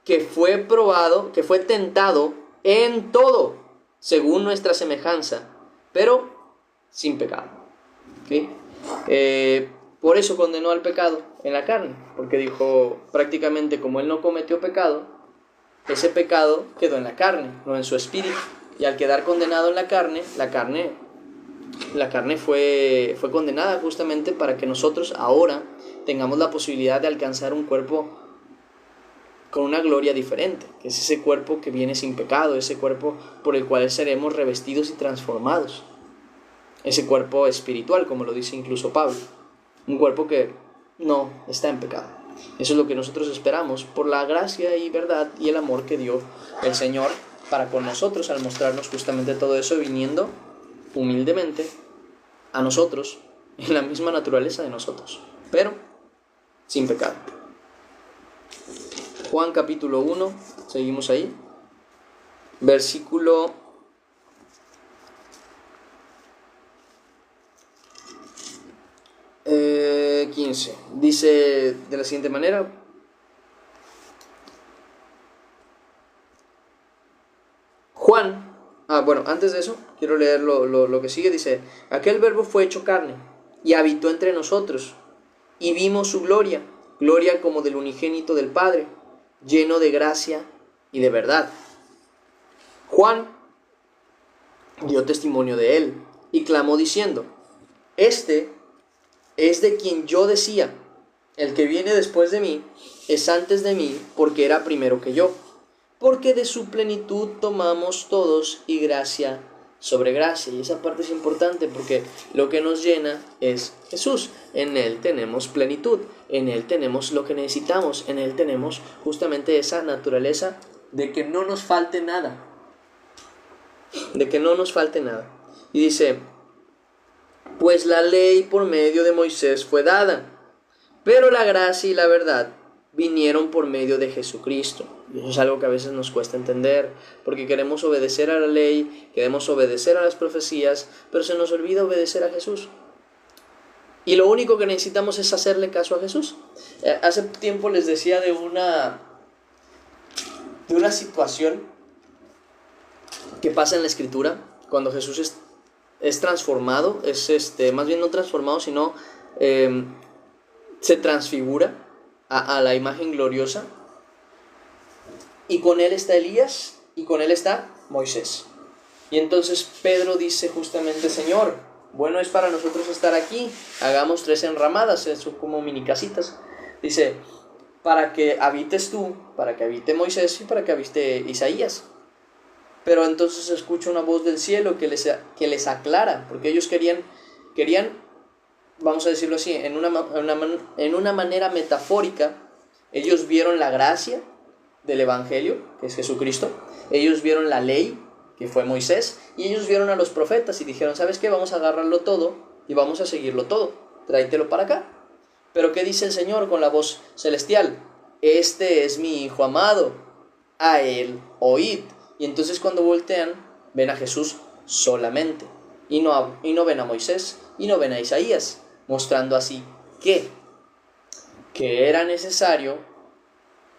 que fue probado, que fue tentado en todo, según nuestra semejanza, pero sin pecado. ¿Sí? Por eso condenó al pecado en la carne, porque dijo prácticamente, como él no cometió pecado, ese pecado quedó en la carne, no en su espíritu. Y al quedar condenado en la carne fue condenada justamente para que nosotros ahora tengamos la posibilidad de alcanzar un cuerpo con una gloria diferente, que es ese cuerpo que viene sin pecado, ese cuerpo por el cual seremos revestidos y transformados, ese cuerpo espiritual, como lo dice incluso Pablo, un cuerpo que no está en pecado. Eso es lo que nosotros esperamos por la gracia y verdad y el amor que dio el Señor para con nosotros, al mostrarnos justamente todo eso, viniendo humildemente a nosotros en la misma naturaleza de nosotros, pero sin pecado. Juan capítulo 1, seguimos ahí, versículo 15, dice de la siguiente manera: Juan, antes de eso, quiero leer lo que sigue. Dice: aquel verbo fue hecho carne, y habitó entre nosotros, y vimos su gloria, gloria como del unigénito del Padre, lleno de gracia y de verdad. Juan dio testimonio de él, y clamó diciendo: este es de quien yo decía, el que viene después de mí, es antes de mí, porque era primero que yo. Porque de su plenitud tomamos todos, y gracia sobre gracia. Y esa parte es importante, porque lo que nos llena es Jesús. En Él tenemos plenitud, en Él tenemos lo que necesitamos, en Él tenemos justamente esa naturaleza de que no nos falte nada. De que no nos falte nada. Y dice: pues la ley por medio de Moisés fue dada, pero la gracia y la verdad vinieron por medio de Jesucristo. Y eso es algo que a veces nos cuesta entender, porque queremos obedecer a la ley, queremos obedecer a las profecías, pero se nos olvida obedecer a Jesús. Y lo único que necesitamos es hacerle caso a Jesús. Hace tiempo les decía de una situación que pasa en la Escritura, cuando Jesús es transformado, más bien no transformado, sino se transfigura a la imagen gloriosa, y con él está Elías y con él está Moisés. Y entonces Pedro dice justamente: Señor, bueno es para nosotros estar aquí, hagamos 3 enramadas, son como mini casitas. Dice: para que habites tú, para que habite Moisés y para que habite Isaías. Pero entonces escucha una voz del cielo que les aclara, porque ellos querían, vamos a decirlo así, en una manera metafórica, ellos vieron la gracia del Evangelio, que es Jesucristo, ellos vieron la ley, que fue Moisés, y ellos vieron a los profetas y dijeron: ¿sabes qué? Vamos a agarrarlo todo y vamos a seguirlo todo, tráetelo para acá. Pero ¿qué dice el Señor con la voz celestial? Este es mi Hijo amado, a él oíd. Y entonces cuando voltean, ven a Jesús solamente, y no ven a Moisés, y no ven a Isaías, mostrando así que era necesario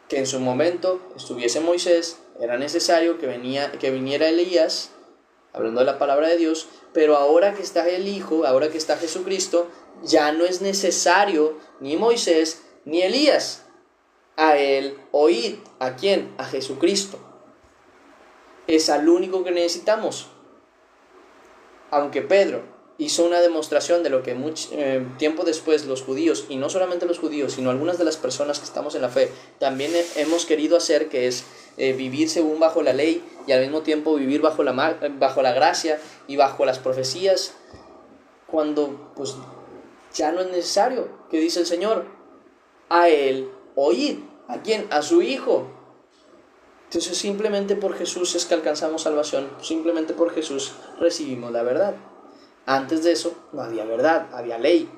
que en su momento estuviese Moisés, era necesario que viniera Elías, hablando de la palabra de Dios, pero ahora que está el Hijo, ahora que está Jesucristo, ya no es necesario ni Moisés ni Elías. A él oíd. ¿A quién? A Jesucristo. Es al único que necesitamos. Aunque Pedro hizo una demostración de lo que tiempo después los judíos, y no solamente los judíos, sino algunas de las personas que estamos en la fe, también hemos querido hacer, que es vivir según bajo la ley y al mismo tiempo vivir bajo la gracia y bajo las profecías, cuando pues ya no es necesario. ¿Qué dice el Señor? A él oíd. ¿A quién? A su Hijo. Entonces simplemente por Jesús es que alcanzamos salvación, simplemente por Jesús recibimos la verdad. Antes de eso no había verdad, había ley,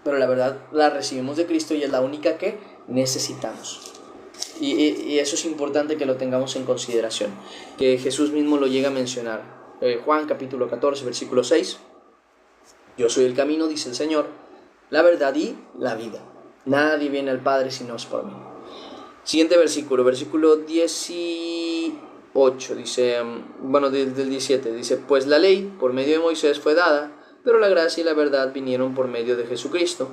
pero la verdad la recibimos de Cristo y es la única que necesitamos. Y eso es importante que lo tengamos en consideración, que Jesús mismo lo llega a mencionar. Juan capítulo 14 versículo 6 Yo soy el camino, dice el Señor, la verdad y la vida. Nadie viene al Padre si no es por mí. Siguiente versículo 18, dice, del 17, dice, pues la ley por medio de Moisés fue dada, pero la gracia y la verdad vinieron por medio de Jesucristo.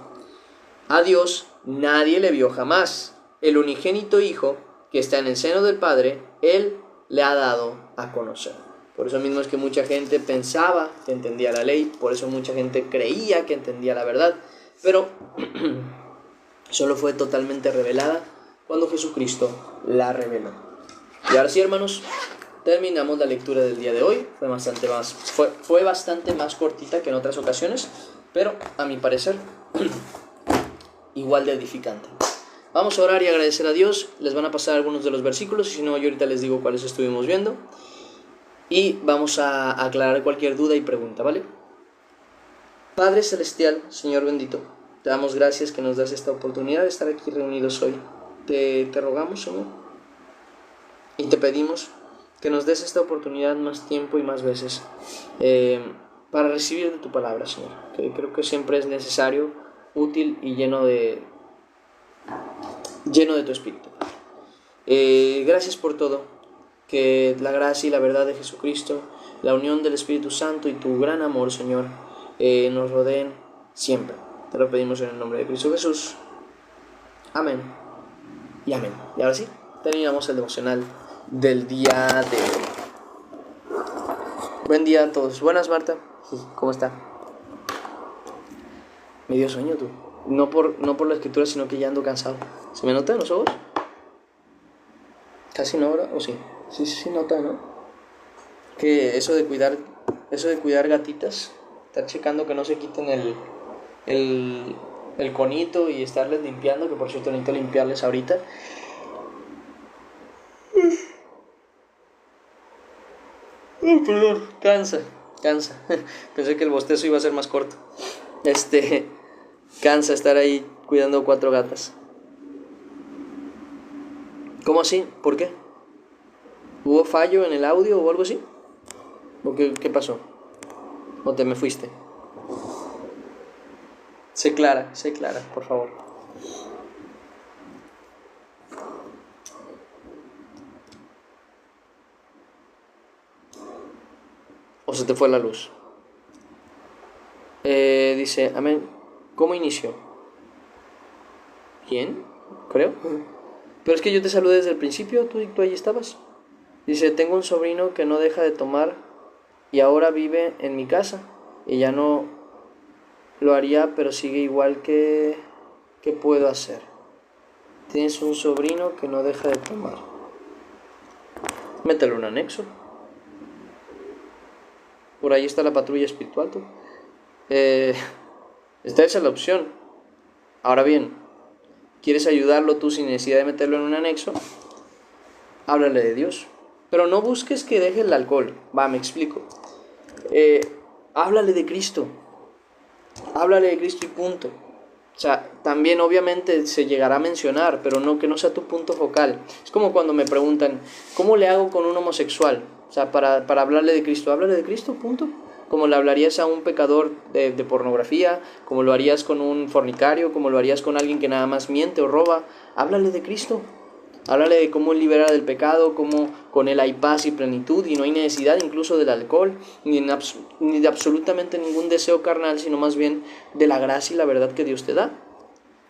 A Dios nadie le vio jamás. El unigénito Hijo, que está en el seno del Padre, Él le ha dado a conocer. Por eso mismo es que mucha gente pensaba que entendía la ley, por eso mucha gente creía que entendía la verdad, pero solo fue totalmente revelada cuando Jesucristo la reveló. Y ahora sí, hermanos, terminamos la lectura del día de hoy. Fue bastante más cortita que en otras ocasiones, pero a mi parecer igual de edificante. Vamos a orar y agradecer a Dios. Les van a pasar algunos de los versículos, y si no, yo ahorita les digo cuáles estuvimos viendo. Y vamos a aclarar cualquier duda y pregunta, ¿vale? Padre Celestial, Señor bendito, te damos gracias que nos das esta oportunidad de estar aquí reunidos hoy. Te rogamos, Señor, y te pedimos que nos des esta oportunidad más tiempo y más veces para recibir de tu palabra, Señor, que creo que siempre es necesario, útil y lleno de tu espíritu. Gracias por todo, que la gracia y la verdad de Jesucristo, la unión del Espíritu Santo y tu gran amor, Señor, nos rodeen siempre. Te lo pedimos en el nombre de Cristo Jesús. Amén y amén. Y ahora sí, terminamos el devocional del día de hoy. Buen día a todos. Buenas, Marta. ¿Cómo está? Me dio sueño, tú. No por la escritura, sino que ya ando cansado. ¿Se me nota en los ojos? Casi no, ¿verdad? ¿O sí? Sí nota, ¿no? Que eso de cuidar gatitas, estar checando que no se quiten el conito y estarles limpiando, que por cierto necesito limpiarles ahorita. Perdón, cansa. Pensé que el bostezo iba a ser más corto. Cansa estar ahí cuidando 4 gatas. ¿Cómo así? ¿Por qué? ¿Hubo fallo en el audio o algo así? ¿O qué pasó? ¿O te me fuiste? Sé clara, por favor. ¿O se te fue la luz? Dice, amén. ¿Cómo inició? ¿Quién? Creo. Pero es que yo te saludé desde el principio, tú ahí estabas. Dice, tengo un sobrino que no deja de tomar y ahora vive en mi casa. Y ya no lo haría, pero sigue igual. ¿Qué puedo hacer? Tienes un sobrino que no deja de tomar. Mételo en un anexo. Por ahí está la patrulla espiritual, tú. Esa es la opción. Ahora bien, ¿quieres ayudarlo tú sin necesidad de meterlo en un anexo? Háblale de Dios. Pero no busques que deje el alcohol. Me explico. Háblale de Cristo. Háblale de Cristo y punto. O sea, también obviamente se llegará a mencionar, pero no que no sea tu punto focal. Es como cuando me preguntan, ¿cómo le hago con un homosexual? O sea, para hablarle de Cristo. Háblale de Cristo, punto. Como le hablarías a un pecador de pornografía, como lo harías con un fornicario, como lo harías con alguien que nada más miente o roba. Háblale de Cristo. Háblale de cómo Él libera del pecado, cómo con Él hay paz y plenitud y no hay necesidad incluso del alcohol, ni de absolutamente ningún deseo carnal, sino más bien de la gracia y la verdad que Dios te da,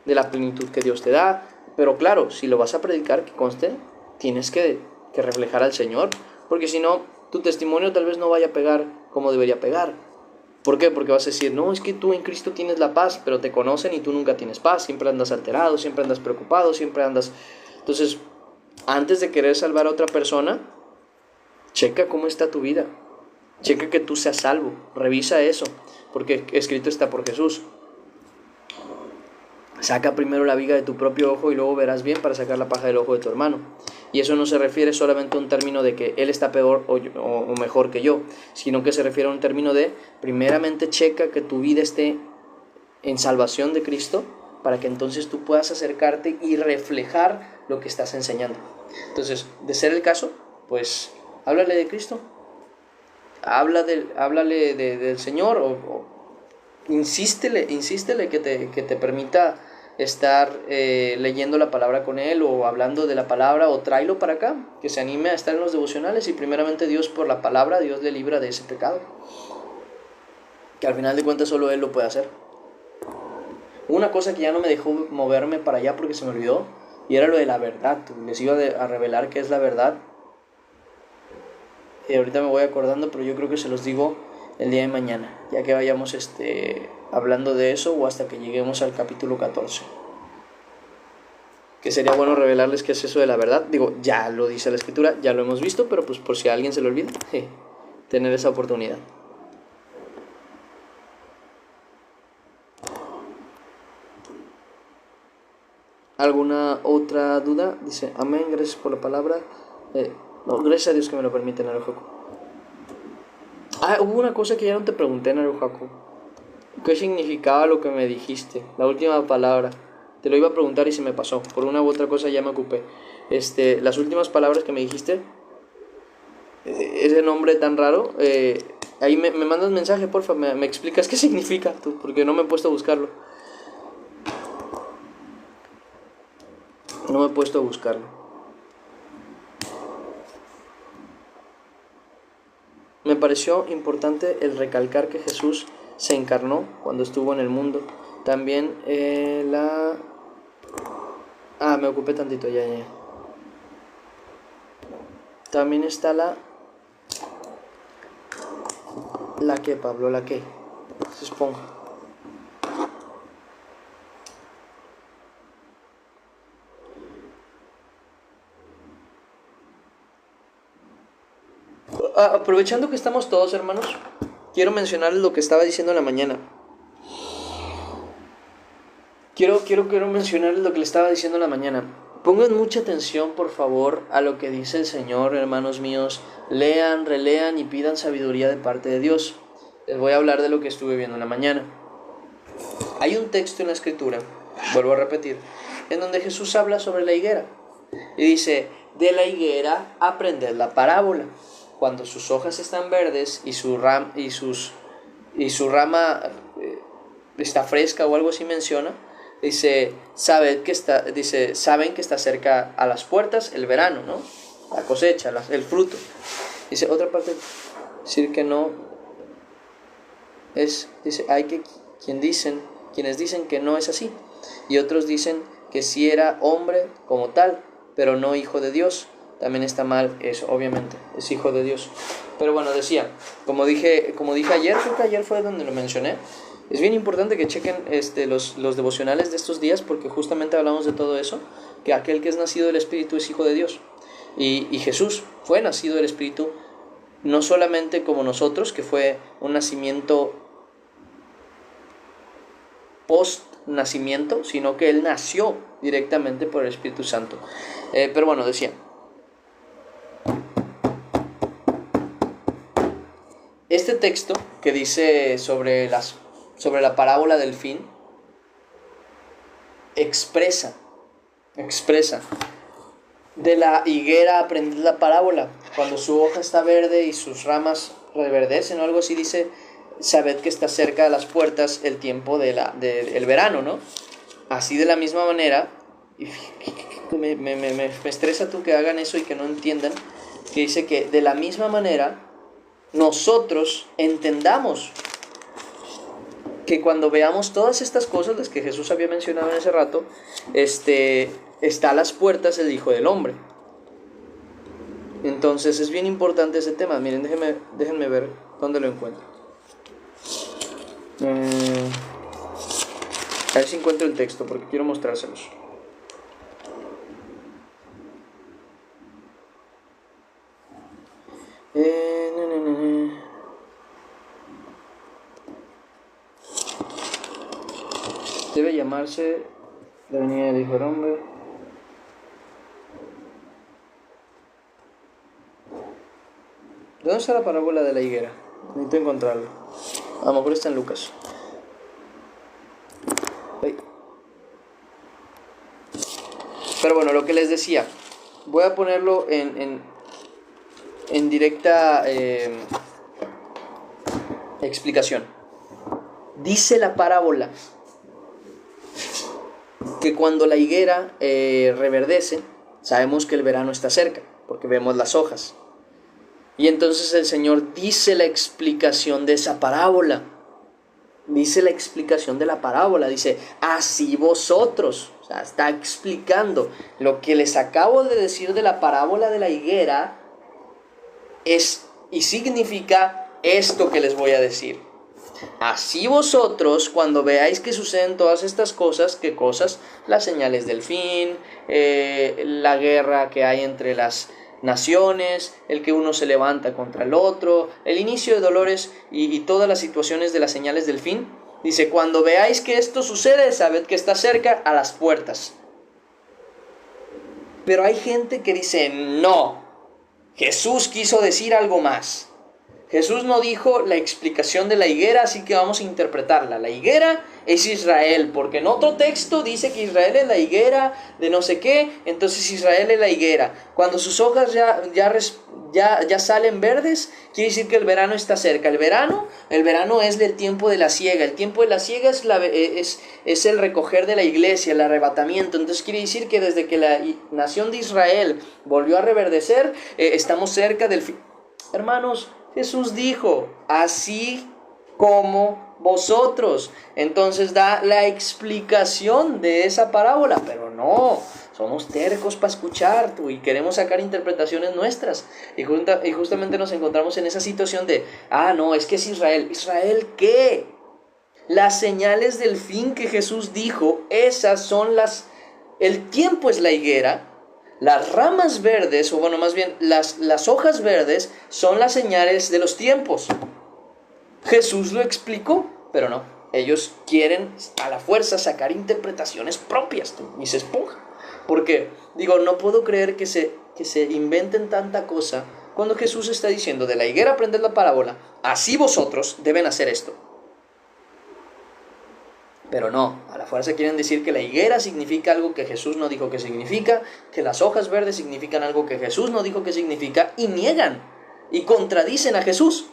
de la plenitud que Dios te da. Pero claro, si lo vas a predicar, que conste, tienes que reflejar al Señor, porque si no, tu testimonio tal vez no vaya a pegar como debería pegar. ¿Por qué? Porque vas a decir, no, es que tú en Cristo tienes la paz, pero te conocen y tú nunca tienes paz, siempre andas alterado, siempre andas preocupado, siempre andas... Entonces, antes de querer salvar a otra persona, checa cómo está tu vida. Checa que tú seas salvo. Revisa eso, porque escrito está por Jesús. Saca primero la viga de tu propio ojo y luego verás bien para sacar la paja del ojo de tu hermano. Y eso no se refiere solamente a un término de que él está peor o mejor que yo, sino que se refiere a un término de, primeramente checa que tu vida esté en salvación de Cristo, para que entonces tú puedas acercarte y reflejar lo que estás enseñando. Entonces, de ser el caso, pues, háblale de Cristo, háblale del Señor, insístele que te permita estar leyendo la palabra con él o hablando de la palabra, o tráelo para acá, que se anime a estar en los devocionales, y primeramente Dios, por la palabra, Dios le libra de ese pecado, que al final de cuentas solo él lo puede hacer. Una cosa que ya no me dejó moverme para allá porque se me olvidó, y era lo de la verdad. Les iba a revelar qué es la verdad, y ahorita me voy acordando, pero yo creo que se los digo el día de mañana, ya que vayamos hablando de eso, o hasta que lleguemos al capítulo 14. Que sería bueno revelarles qué es eso de la verdad. Digo, ya lo dice la escritura, ya lo hemos visto, pero pues por si a alguien se le olvida, tener esa oportunidad. ¿Alguna otra duda? Dice, amén, gracias por la palabra. No, gracias a Dios que me lo permite, Narujoku. Hubo una cosa que ya no te pregunté, Narujoku. ¿Qué significaba lo que me dijiste? La última palabra. Te lo iba a preguntar y se me pasó. Por una u otra cosa ya me ocupé. Las últimas palabras que me dijiste, ese nombre tan raro, ahí me mandas mensaje, porfa, me explicas qué significa tú, porque no me he puesto a buscarlo. Me pareció importante el recalcar que Jesús se encarnó cuando estuvo en el mundo. También me ocupé tantito, ya. También está la que, Pablo, la que se esponja. Aprovechando que estamos todos, hermanos, quiero mencionarles lo que estaba diciendo en la mañana. Quiero mencionarles lo que le estaba diciendo en la mañana. Pongan mucha atención, por favor, a lo que dice el Señor, hermanos míos. Lean, relean y pidan sabiduría de parte de Dios. Les voy a hablar de lo que estuve viendo en la mañana. Hay un texto en la Escritura, vuelvo a repetir, en donde Jesús habla sobre la higuera. Y dice, de la higuera aprended la parábola. Cuando sus hojas están verdes y su rama está fresca o algo así menciona, dice, saben que está cerca a las puertas el verano, ¿no? La cosecha, el fruto. Dice, otra parte, decir que no es, dice, quienes dicen que no es así, y otros dicen que sí era hombre como tal, pero no hijo de Dios. También está mal eso, obviamente, es hijo de Dios. Pero bueno, decía, como dije ayer, creo que ayer fue donde lo mencioné, es bien importante que chequen los devocionales de estos días, porque justamente hablamos de todo eso, que aquel que es nacido del Espíritu es hijo de Dios. Y Jesús fue nacido del Espíritu, no solamente como nosotros, que fue un nacimiento post-nacimiento, sino que Él nació directamente por el Espíritu Santo. Pero bueno, decía, este texto que dice sobre la parábola del fin, expresa de la higuera aprended la parábola. Cuando su hoja está verde y sus ramas reverdecen o algo así, dice, sabed que está cerca de las puertas el tiempo del verano, ¿no? Así de la misma manera, y me estresa tú que hagan eso y que no entiendan, que dice que de la misma manera nosotros entendamos que cuando veamos todas estas cosas, las que Jesús había mencionado en ese rato, está a las puertas el Hijo del Hombre. Entonces es bien importante ese tema. Miren, déjenme ver dónde lo encuentro. A ver si encuentro el texto, porque quiero mostrárselos. Debe llamarse la venida del Hijo del Hombre. ¿Dónde está la parábola de la higuera? Necesito encontrarlo. A lo mejor está en Lucas. Pero bueno, lo que les decía, voy a ponerlo en directa explicación. Dice la parábola que cuando la higuera reverdece, sabemos que el verano está cerca, porque vemos las hojas. Y entonces el Señor dice la explicación de esa parábola. Dice la explicación de la parábola. Dice, así vosotros. O sea, está explicando lo que les acabo de decir de la parábola de la higuera es y significa esto que les voy a decir. Así vosotros, cuando veáis que suceden todas estas cosas, ¿qué cosas? Las señales del fin, la guerra que hay entre las naciones, el que uno se levanta contra el otro, el inicio de dolores y todas las situaciones de las señales del fin. Dice, cuando veáis que esto sucede, sabed que está cerca a las puertas. Pero hay gente que dice, no, Jesús quiso decir algo más. Jesús no dijo la explicación de la higuera, así que vamos a interpretarla. La higuera es Israel, porque en otro texto dice que Israel es la higuera de no sé qué, entonces Israel es la higuera. Cuando sus hojas ya salen verdes, quiere decir que el verano está cerca. El verano es el tiempo de la siega. El tiempo de la siega es el recoger de la iglesia, el arrebatamiento. Entonces quiere decir que desde que la nación de Israel volvió a reverdecer, estamos cerca del fin. Hermanos, Jesús dijo, así como vosotros. Entonces da la explicación de esa parábola, pero no, somos tercos para escuchar y queremos sacar interpretaciones nuestras. Y justamente nos encontramos en esa situación de, no, es que es Israel. ¿Israel qué? Las señales del fin que Jesús dijo, esas son el tiempo es la higuera. Las ramas verdes, o bueno, más bien las hojas verdes son las señales de los tiempos. Jesús lo explicó, pero no. Ellos quieren a la fuerza sacar interpretaciones propias, y se esponja. Porque, no puedo creer que se inventen tanta cosa cuando Jesús está diciendo, de la higuera aprended la parábola, así vosotros deben hacer esto. Pero no, a la fuerza quieren decir que la higuera significa algo que Jesús no dijo que significa, que las hojas verdes significan algo que Jesús no dijo que significa, y niegan y contradicen a Jesús.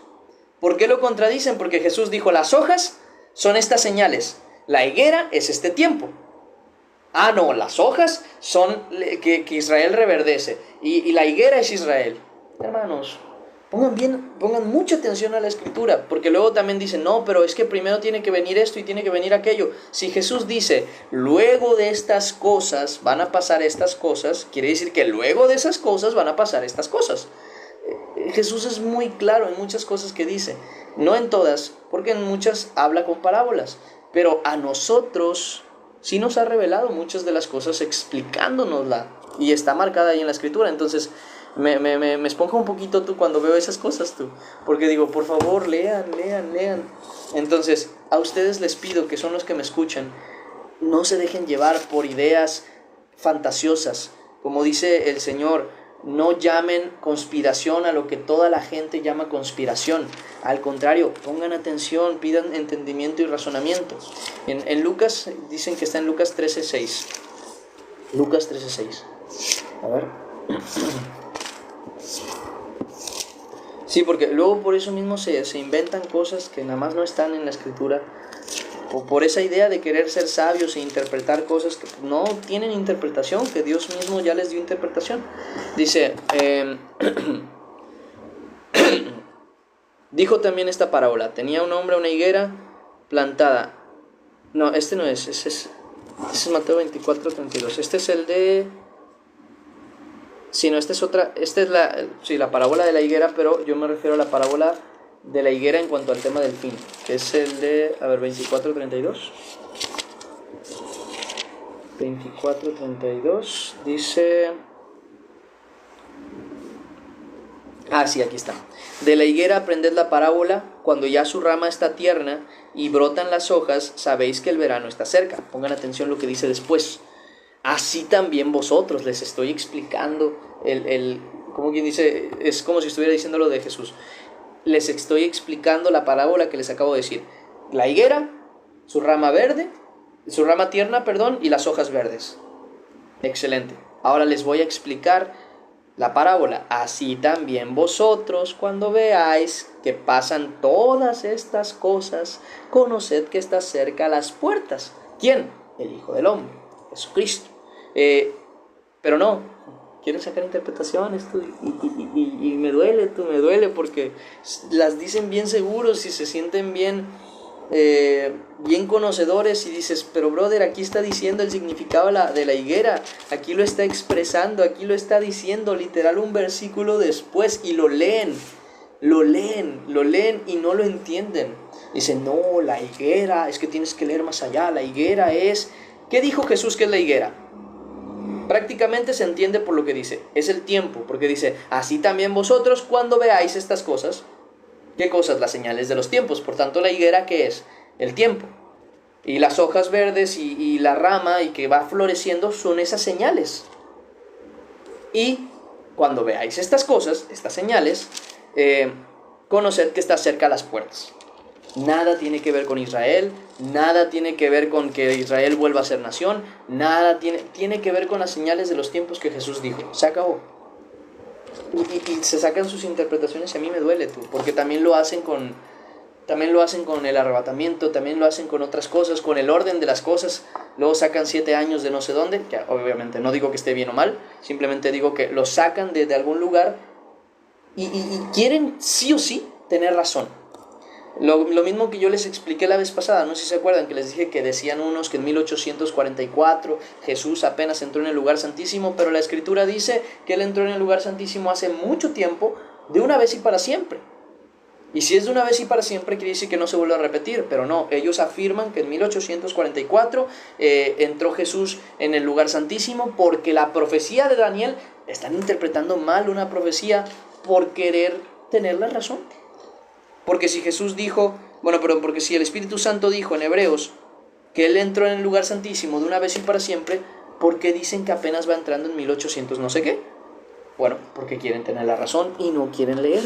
¿Por qué lo contradicen? Porque Jesús dijo, las hojas son estas señales, la higuera es este tiempo. No, las hojas son que Israel reverdece, y la higuera es Israel. Hermanos, pongan mucha atención a la escritura, porque luego también dicen, no, pero es que primero tiene que venir esto y tiene que venir aquello. Si Jesús dice, luego de estas cosas van a pasar estas cosas, quiere decir que luego de esas cosas van a pasar estas cosas. Jesús es muy claro en muchas cosas que dice, no en todas, porque en muchas habla con parábolas, pero a nosotros sí nos ha revelado muchas de las cosas explicándonosla, y está marcada ahí en la escritura. Entonces me esponja un poquito cuando veo esas cosas porque digo, por favor, lean. Entonces, a ustedes les pido, que son los que me escuchan, no se dejen llevar por ideas fantasiosas. Como dice el Señor, no llamen conspiración a lo que toda la gente llama conspiración. Al contrario, pongan atención, pidan entendimiento y razonamiento. En Lucas, dicen que está en Lucas 13:6. Lucas 13:6. A ver. Sí, porque luego por eso mismo se inventan cosas que nada más no están en la escritura, o por esa idea de querer ser sabios e interpretar cosas que no tienen interpretación, que Dios mismo ya les dio interpretación. Dice, dijo también esta parábola, tenía un hombre una higuera plantada. No, este no es, ese es Mateo 24:32. Este es el de... Sí, no, esta es otra, la parábola de la higuera, pero yo me refiero a la parábola de la higuera en cuanto al tema del fin, que es el de, 24:32. 24:32 dice... sí, aquí está. De la higuera aprended la parábola, cuando ya su rama está tierna y brotan las hojas, sabéis que el verano está cerca. Pongan atención lo que dice después. Así también vosotros, les estoy explicando como quien dice, es como si estuviera diciendo lo de Jesús. Les estoy explicando la parábola que les acabo de decir. La higuera, su rama tierna, y las hojas verdes. Excelente. Ahora les voy a explicar la parábola. Así también vosotros, cuando veáis que pasan todas estas cosas, conoced que está cerca a las puertas. ¿Quién? El Hijo del Hombre, Jesucristo. Pero no, quieren sacar interpretaciones y me duele porque las dicen bien seguros y se sienten bien conocedores, y dices, pero brother, aquí está diciendo el significado de la higuera, aquí lo está expresando, aquí lo está diciendo literal un versículo después, y lo leen y no lo entienden. Dicen, no, la higuera, es que tienes que leer más allá, la higuera es... ¿Qué dijo Jesús que es la higuera? Prácticamente se entiende por lo que dice, es el tiempo, porque dice, así también vosotros cuando veáis estas cosas. ¿Qué cosas? Las señales de los tiempos. Por tanto, la higuera, ¿qué es? El tiempo. Y las hojas verdes y la rama y que va floreciendo son esas señales. Y cuando veáis estas cosas, estas señales, conoced que está cerca a las puertas. Nada tiene que ver con Israel, nada tiene que ver con que Israel vuelva a ser nación, nada tiene que ver con las señales de los tiempos que Jesús dijo. Se acabó. Y se sacan sus interpretaciones y a mí me duele, porque también lo hacen con el arrebatamiento, también lo hacen con otras cosas, con el orden de las cosas. Luego sacan 7 años de no sé dónde, que obviamente no digo que esté bien o mal, simplemente digo que lo sacan de algún lugar y quieren sí o sí tener razón. Lo mismo que yo les expliqué la vez pasada, no sé si se acuerdan, que les dije que decían unos que en 1844 Jesús apenas entró en el lugar santísimo, pero la escritura dice que él entró en el lugar santísimo hace mucho tiempo, de una vez y para siempre. Y si es de una vez y para siempre, quiere decir que no se vuelve a repetir, pero no, ellos afirman que en 1844 entró Jesús en el lugar santísimo, porque la profecía de Daniel, están interpretando mal una profecía por querer tener la razón. Porque si Jesús dijo, porque si el Espíritu Santo dijo en Hebreos que Él entró en el lugar santísimo de una vez y para siempre, ¿por qué dicen que apenas va entrando en 1800 no sé qué? Bueno, porque quieren tener la razón y no quieren leer.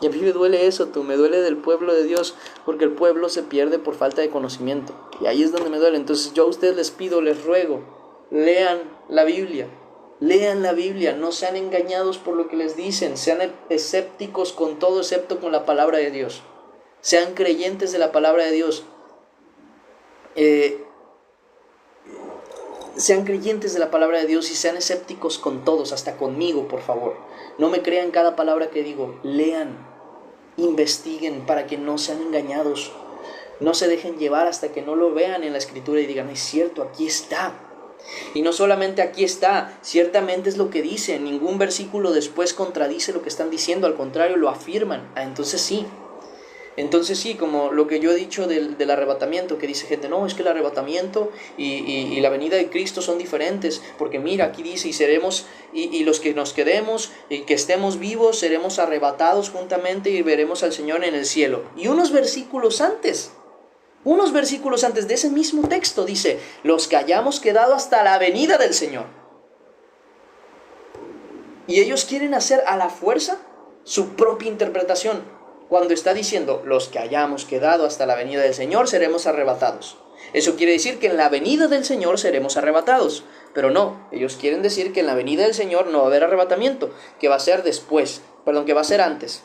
Y a mí me duele eso, me duele del pueblo de Dios, porque el pueblo se pierde por falta de conocimiento. Y ahí es donde me duele. Entonces yo a ustedes les pido, les ruego, lean la Biblia, no sean engañados por lo que les dicen, sean escépticos con todo excepto con la palabra de Dios, sean creyentes de la palabra de Dios, sean creyentes de la palabra de Dios y sean escépticos con todos, hasta conmigo, por favor. No me crean cada palabra que digo, lean, investiguen para que no sean engañados, no se dejen llevar hasta que no lo vean en la escritura y digan, es cierto, aquí está. Y no solamente aquí está, ciertamente es lo que dice, ningún versículo después contradice lo que están diciendo, al contrario, lo afirman. Entonces sí, como lo que yo he dicho del arrebatamiento, que dice gente, no, es que el arrebatamiento y la venida de Cristo son diferentes, porque mira, aquí dice, y seremos, y los que nos quedemos, y que estemos vivos, seremos arrebatados juntamente y veremos al Señor en el cielo. Y unos versículos antes de ese mismo texto dice, los que hayamos quedado hasta la venida del Señor. Y ellos quieren hacer a la fuerza su propia interpretación, cuando está diciendo, los que hayamos quedado hasta la venida del Señor seremos arrebatados. Eso quiere decir que en la venida del Señor seremos arrebatados. Pero no, ellos quieren decir que en la venida del Señor no va a haber arrebatamiento, que va a ser que va a ser antes.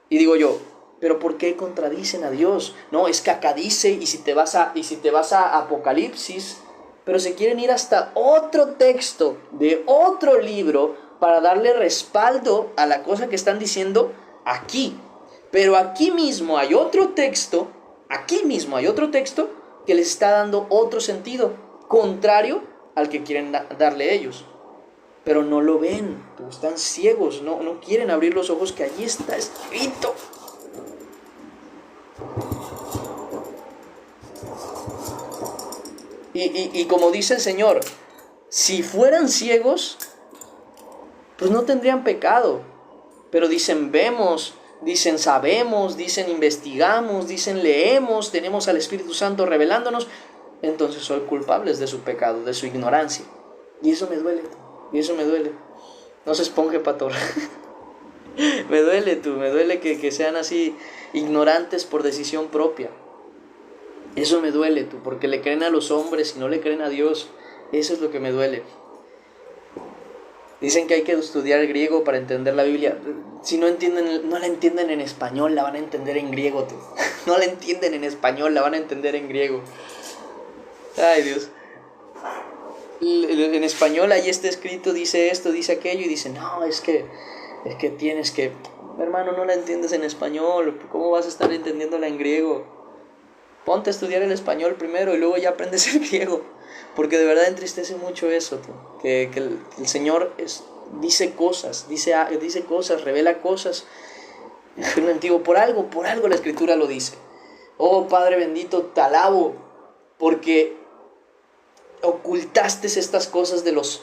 Y digo yo, ¿pero por qué contradicen a Dios? No, es que acá dice, y si te vas a Apocalipsis, pero se quieren ir hasta otro texto texto de otro libro para darle respaldo a la cosa que están diciendo aquí. Pero aquí mismo hay otro texto que les está dando otro sentido, contrario al que quieren darle ellos. Pero no lo ven, están ciegos, no quieren abrir los ojos que allí está escrito. Y como dice el Señor, si fueran ciegos, pues no tendrían pecado. Pero dicen vemos, dicen sabemos, dicen investigamos, dicen leemos, tenemos al Espíritu Santo revelándonos, entonces son culpables de su pecado, de su ignorancia. Y eso me duele. No se esponje, pastor. me duele que sean así ignorantes por decisión propia. Eso me duele, porque le creen a los hombres y no le creen a Dios. Eso es lo que me duele. Dicen que hay que estudiar el griego para entender la Biblia. Si no la entienden en español, la van a entender en griego, tú. No la entienden en español, la van a entender en griego. Ay, Dios. En español ahí está escrito, dice esto, dice aquello, y dice, no, es que tienes que... Hermano, no la entiendes en español, ¿cómo vas a estar entendiéndola en griego? Ponte a estudiar el español primero y luego ya aprendes el griego. Porque de verdad entristece mucho eso, tú. Que el Señor dice cosas, revela cosas en el antiguo. Por algo la Escritura lo dice. Oh Padre bendito, te alabo, porque ocultaste estas cosas de los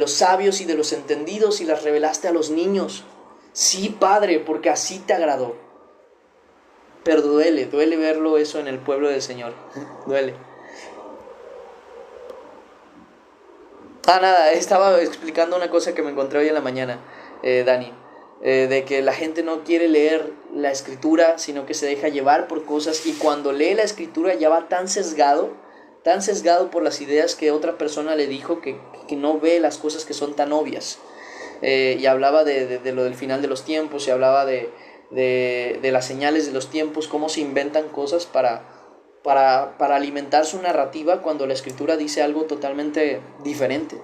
sabios y de los entendidos y las revelaste a los niños. Sí, Padre, porque así te agradó. Pero duele verlo eso en el pueblo del Señor. Duele. Nada, estaba explicando una cosa que me encontré hoy en la mañana, Dani. De que la gente no quiere leer la Escritura, sino que se deja llevar por cosas, y cuando lee la Escritura ya va tan sesgado por las ideas que otra persona le dijo, que no ve las cosas que son tan obvias. Y hablaba de lo del final de los tiempos, y hablaba de las señales de los tiempos, cómo se inventan cosas para alimentar su narrativa cuando la Escritura dice algo totalmente diferente.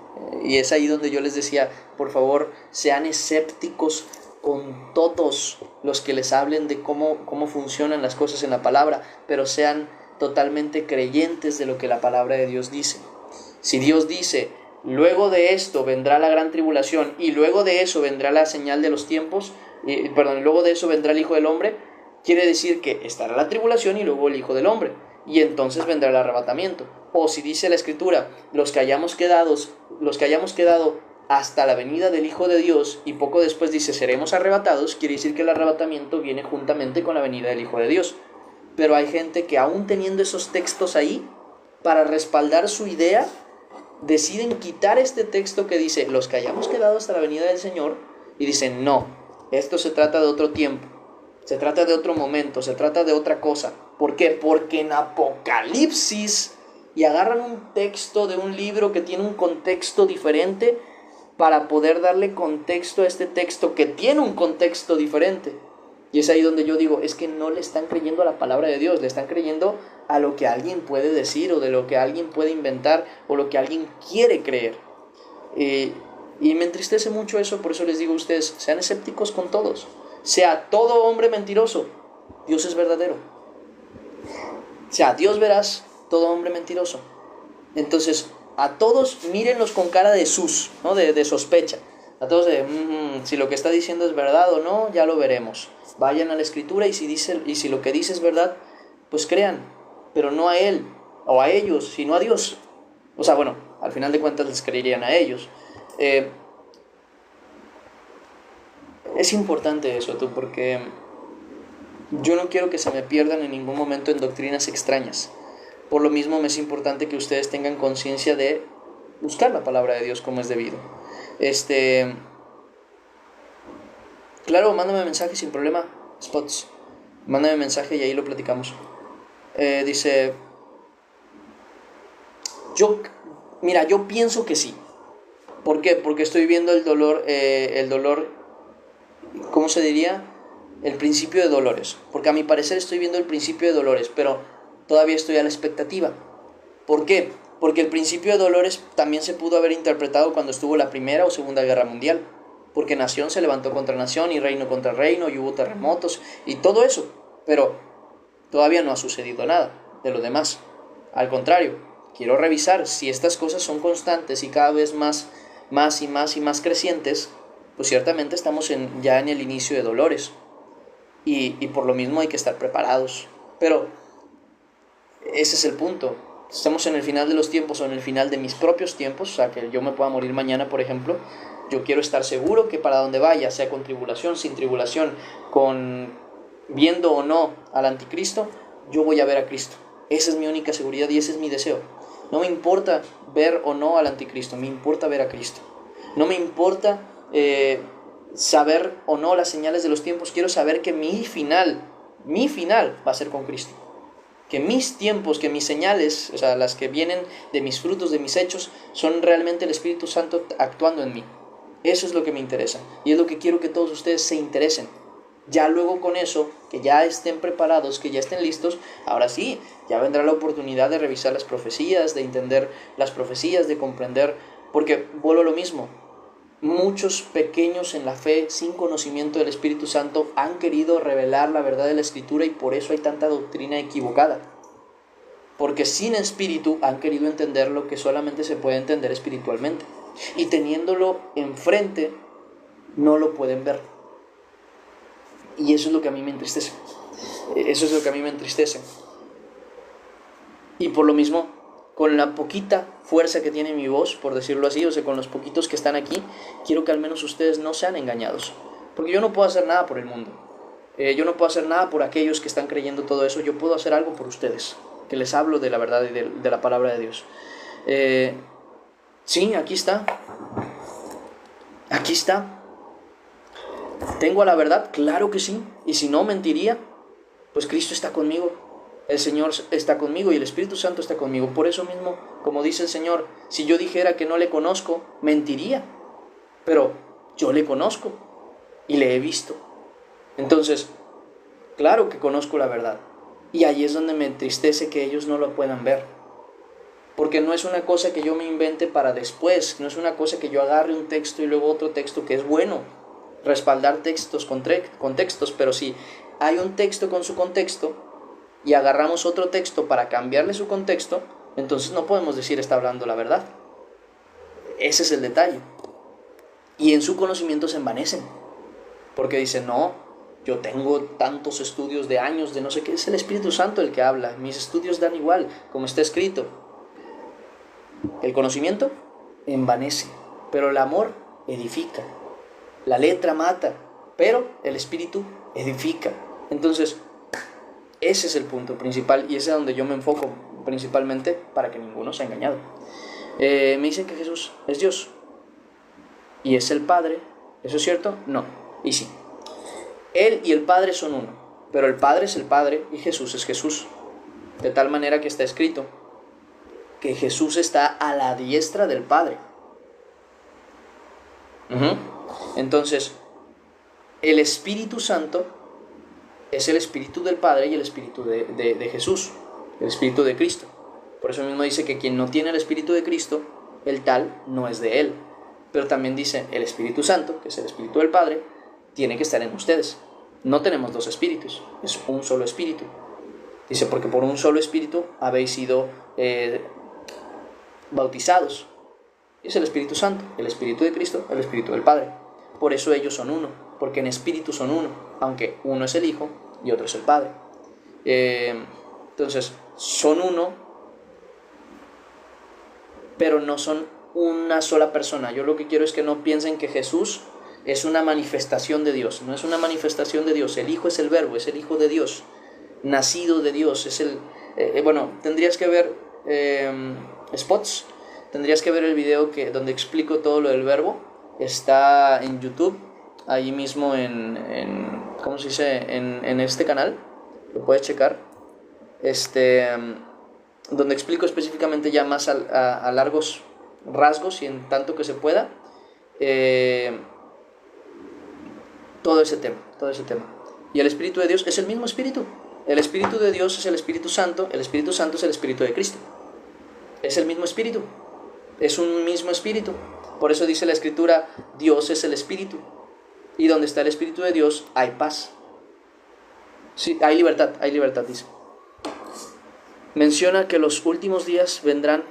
Y es ahí donde yo les decía, por favor, sean escépticos con todos los que les hablen de cómo funcionan las cosas en la palabra, pero sean totalmente creyentes de lo que la palabra de Dios dice. Si Dios dice, luego de esto vendrá la gran tribulación, y luego de eso vendrá la señal de los tiempos, luego de eso vendrá el Hijo del Hombre, quiere decir que estará la tribulación y luego el Hijo del Hombre, y entonces vendrá el arrebatamiento. O si dice la Escritura, los que hayamos quedado hasta la venida del Hijo de Dios, y poco después dice seremos arrebatados, quiere decir que el arrebatamiento viene juntamente con la venida del Hijo de Dios. Pero hay gente que, aún teniendo esos textos ahí, para respaldar su idea, deciden quitar este texto que dice los que hayamos quedado hasta la venida del Señor, y dicen no, esto se trata de otro tiempo, se trata de otro momento, se trata de otra cosa. ¿Por qué? Porque en Apocalipsis, y agarran un texto de un libro que tiene un contexto diferente para poder darle contexto a este texto que tiene un contexto diferente. Y es ahí donde yo digo, es que no le están creyendo a la palabra de Dios, le están creyendo a lo que alguien puede decir, o de lo que alguien puede inventar, o lo que alguien quiere creer. Y me entristece mucho eso, por eso les digo a ustedes, sean escépticos con todos. Sea todo hombre mentiroso, Dios es verdadero. Sea Dios veraz, todo hombre mentiroso. Entonces, a todos mírenlos con cara de sus, ¿no? de sospecha. A todos si lo que está diciendo es verdad o no, ya lo veremos. Vayan a la Escritura, y si lo que dice es verdad, pues crean, pero no a él o a ellos, sino a Dios. O sea, bueno, al final de cuentas les creerían a ellos. Es importante eso, tú, porque yo no quiero que se me pierdan en ningún momento en doctrinas extrañas. Por lo mismo me es importante que ustedes tengan conciencia de buscar la palabra de Dios como es debido. Claro, mándame mensaje sin problema, Spots. Mándame mensaje y ahí lo platicamos. Dice, yo pienso que sí. ¿Por qué? Porque estoy viendo el dolor, ¿cómo se diría? El principio de dolores. Porque a mi parecer estoy viendo el principio de dolores, pero todavía estoy a la expectativa. ¿Por qué? Porque el principio de dolores también se pudo haber interpretado cuando estuvo la Primera o Segunda Guerra Mundial. Porque nación se levantó contra nación, y reino contra reino, y hubo terremotos y todo eso. Pero todavía no ha sucedido nada de lo demás. Al contrario, quiero revisar si estas cosas son constantes y cada vez más crecientes, pues ciertamente estamos ya en el inicio de dolores. Y por lo mismo hay que estar preparados. Pero ese es el punto. Estamos en el final de los tiempos, o en el final de mis propios tiempos, o sea, que yo me pueda morir mañana, por ejemplo. Yo quiero estar seguro que para donde vaya, sea con tribulación, sin tribulación, viendo o no al anticristo, yo voy a ver a Cristo. Esa es mi única seguridad y ese es mi deseo. No me importa ver o no al anticristo, me importa ver a Cristo. No me importa saber o no las señales de los tiempos, quiero saber que mi final va a ser con Cristo. Que mis tiempos, que mis señales, o sea, las que vienen de mis frutos, de mis hechos, son realmente el Espíritu Santo actuando en mí. Eso es lo que me interesa y es lo que quiero que todos ustedes se interesen. Ya luego con eso, que ya estén preparados, que ya estén listos, ahora sí, ya vendrá la oportunidad de revisar las profecías, de entender las profecías, de comprender, porque vuelvo a lo mismo. Muchos pequeños en la fe, sin conocimiento del Espíritu Santo, han querido revelar la verdad de la Escritura y por eso hay tanta doctrina equivocada. Porque sin espíritu han querido entender lo que solamente se puede entender espiritualmente. Y teniéndolo enfrente, no lo pueden ver. Y eso es lo que a mí me entristece. Eso es lo que a mí me entristece. Y por lo mismo, con la poquita fuerza que tiene mi voz, por decirlo así, o sea, con los poquitos que están aquí, quiero que al menos ustedes no sean engañados. Porque yo no puedo hacer nada por el mundo. Yo no puedo hacer nada por aquellos que están creyendo todo eso. Yo puedo hacer algo por ustedes, que les hablo de la verdad y de la palabra de Dios. Sí, aquí está. Aquí está. ¿Tengo a la verdad? Claro que sí. Y si no, mentiría. Pues Cristo está conmigo. El Señor está conmigo y el Espíritu Santo está conmigo. Por eso mismo, como dice el Señor, si yo dijera que no le conozco, mentiría. Pero yo le conozco y le he visto. Entonces, claro que conozco la verdad. Y ahí es donde me entristece que ellos no lo puedan ver. Porque no es una cosa que yo me invente para después. No es una cosa que yo agarre un texto y luego otro texto, que es bueno respaldar textos con textos, pero si hay un texto con su contexto y agarramos otro texto para cambiarle su contexto, entonces no podemos decir está hablando la verdad. Ese es el detalle. Y en su conocimiento se envanecen, porque dicen, no, yo tengo tantos estudios de años de no sé qué. Es el Espíritu Santo el que habla, mis estudios dan igual, como está escrito. El conocimiento envanece, pero el amor edifica. La letra mata, pero el Espíritu edifica. Entonces, ese es el punto principal y ese es donde yo me enfoco principalmente para que ninguno sea engañado. Me dicen que Jesús es Dios y es el Padre. ¿Eso es cierto? No. Y sí. Él y el Padre son uno, pero el Padre es el Padre y Jesús es Jesús. De tal manera que está escrito que Jesús está a la diestra del Padre. Entonces, el Espíritu Santo es el Espíritu del Padre y el Espíritu de Jesús, el Espíritu de Cristo. Por eso mismo dice que quien no tiene el Espíritu de Cristo, el tal no es de Él. Pero también dice el Espíritu Santo, que es el Espíritu del Padre, tiene que estar en ustedes. No tenemos dos espíritus, es un solo espíritu. Dice, porque por un solo espíritu habéis sido bautizados. Es el Espíritu Santo, el Espíritu de Cristo, el Espíritu del Padre. Por eso ellos son uno, porque en espíritu son uno, aunque uno es el Hijo y otro es el Padre. Entonces, son uno, pero no son una sola persona. Yo lo que quiero es que no piensen que Jesús es una manifestación de Dios. No es una manifestación de Dios. El Hijo es el Verbo, es el Hijo de Dios, nacido de Dios. Es el tendrías que ver spots. Tendrías que ver el video donde explico todo lo del Verbo. Está en YouTube, ahí mismo ¿cómo se dice? En este canal, lo puedes checar. Donde explico específicamente ya más a largos rasgos y en tanto que se pueda, todo ese tema. Y el Espíritu de Dios es el mismo Espíritu. El Espíritu de Dios es el Espíritu Santo, el Espíritu Santo es el Espíritu de Cristo. Es el mismo Espíritu, es un mismo Espíritu. Por eso dice la Escritura, Dios es el Espíritu. Y donde está el Espíritu de Dios hay paz. Sí, hay libertad, dice. Menciona que los últimos días vendrán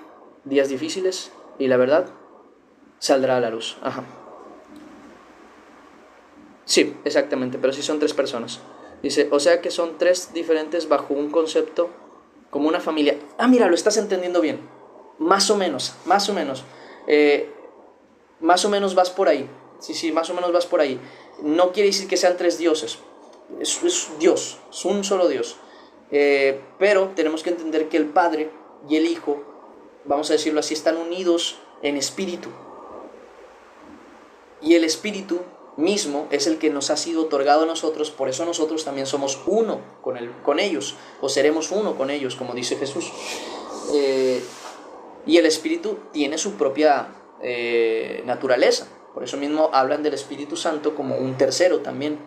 días difíciles y la verdad saldrá a la luz. Sí, exactamente, pero sí son tres personas. Dice, o sea que son tres diferentes bajo un concepto, como una familia. Mira, lo estás entendiendo bien. Más o menos. Más o menos vas por ahí. Sí, más o menos vas por ahí. No quiere decir que sean tres dioses. Es Dios, es un solo Dios. Pero tenemos que entender que el Padre y el Hijo, vamos a decirlo así, están unidos en espíritu. Y el Espíritu mismo es el que nos ha sido otorgado a nosotros. Por eso nosotros también somos uno con ellos, o seremos uno con ellos, como dice Jesús. Y el Espíritu tiene su propia naturaleza. Por eso mismo hablan del Espíritu Santo como un tercero también.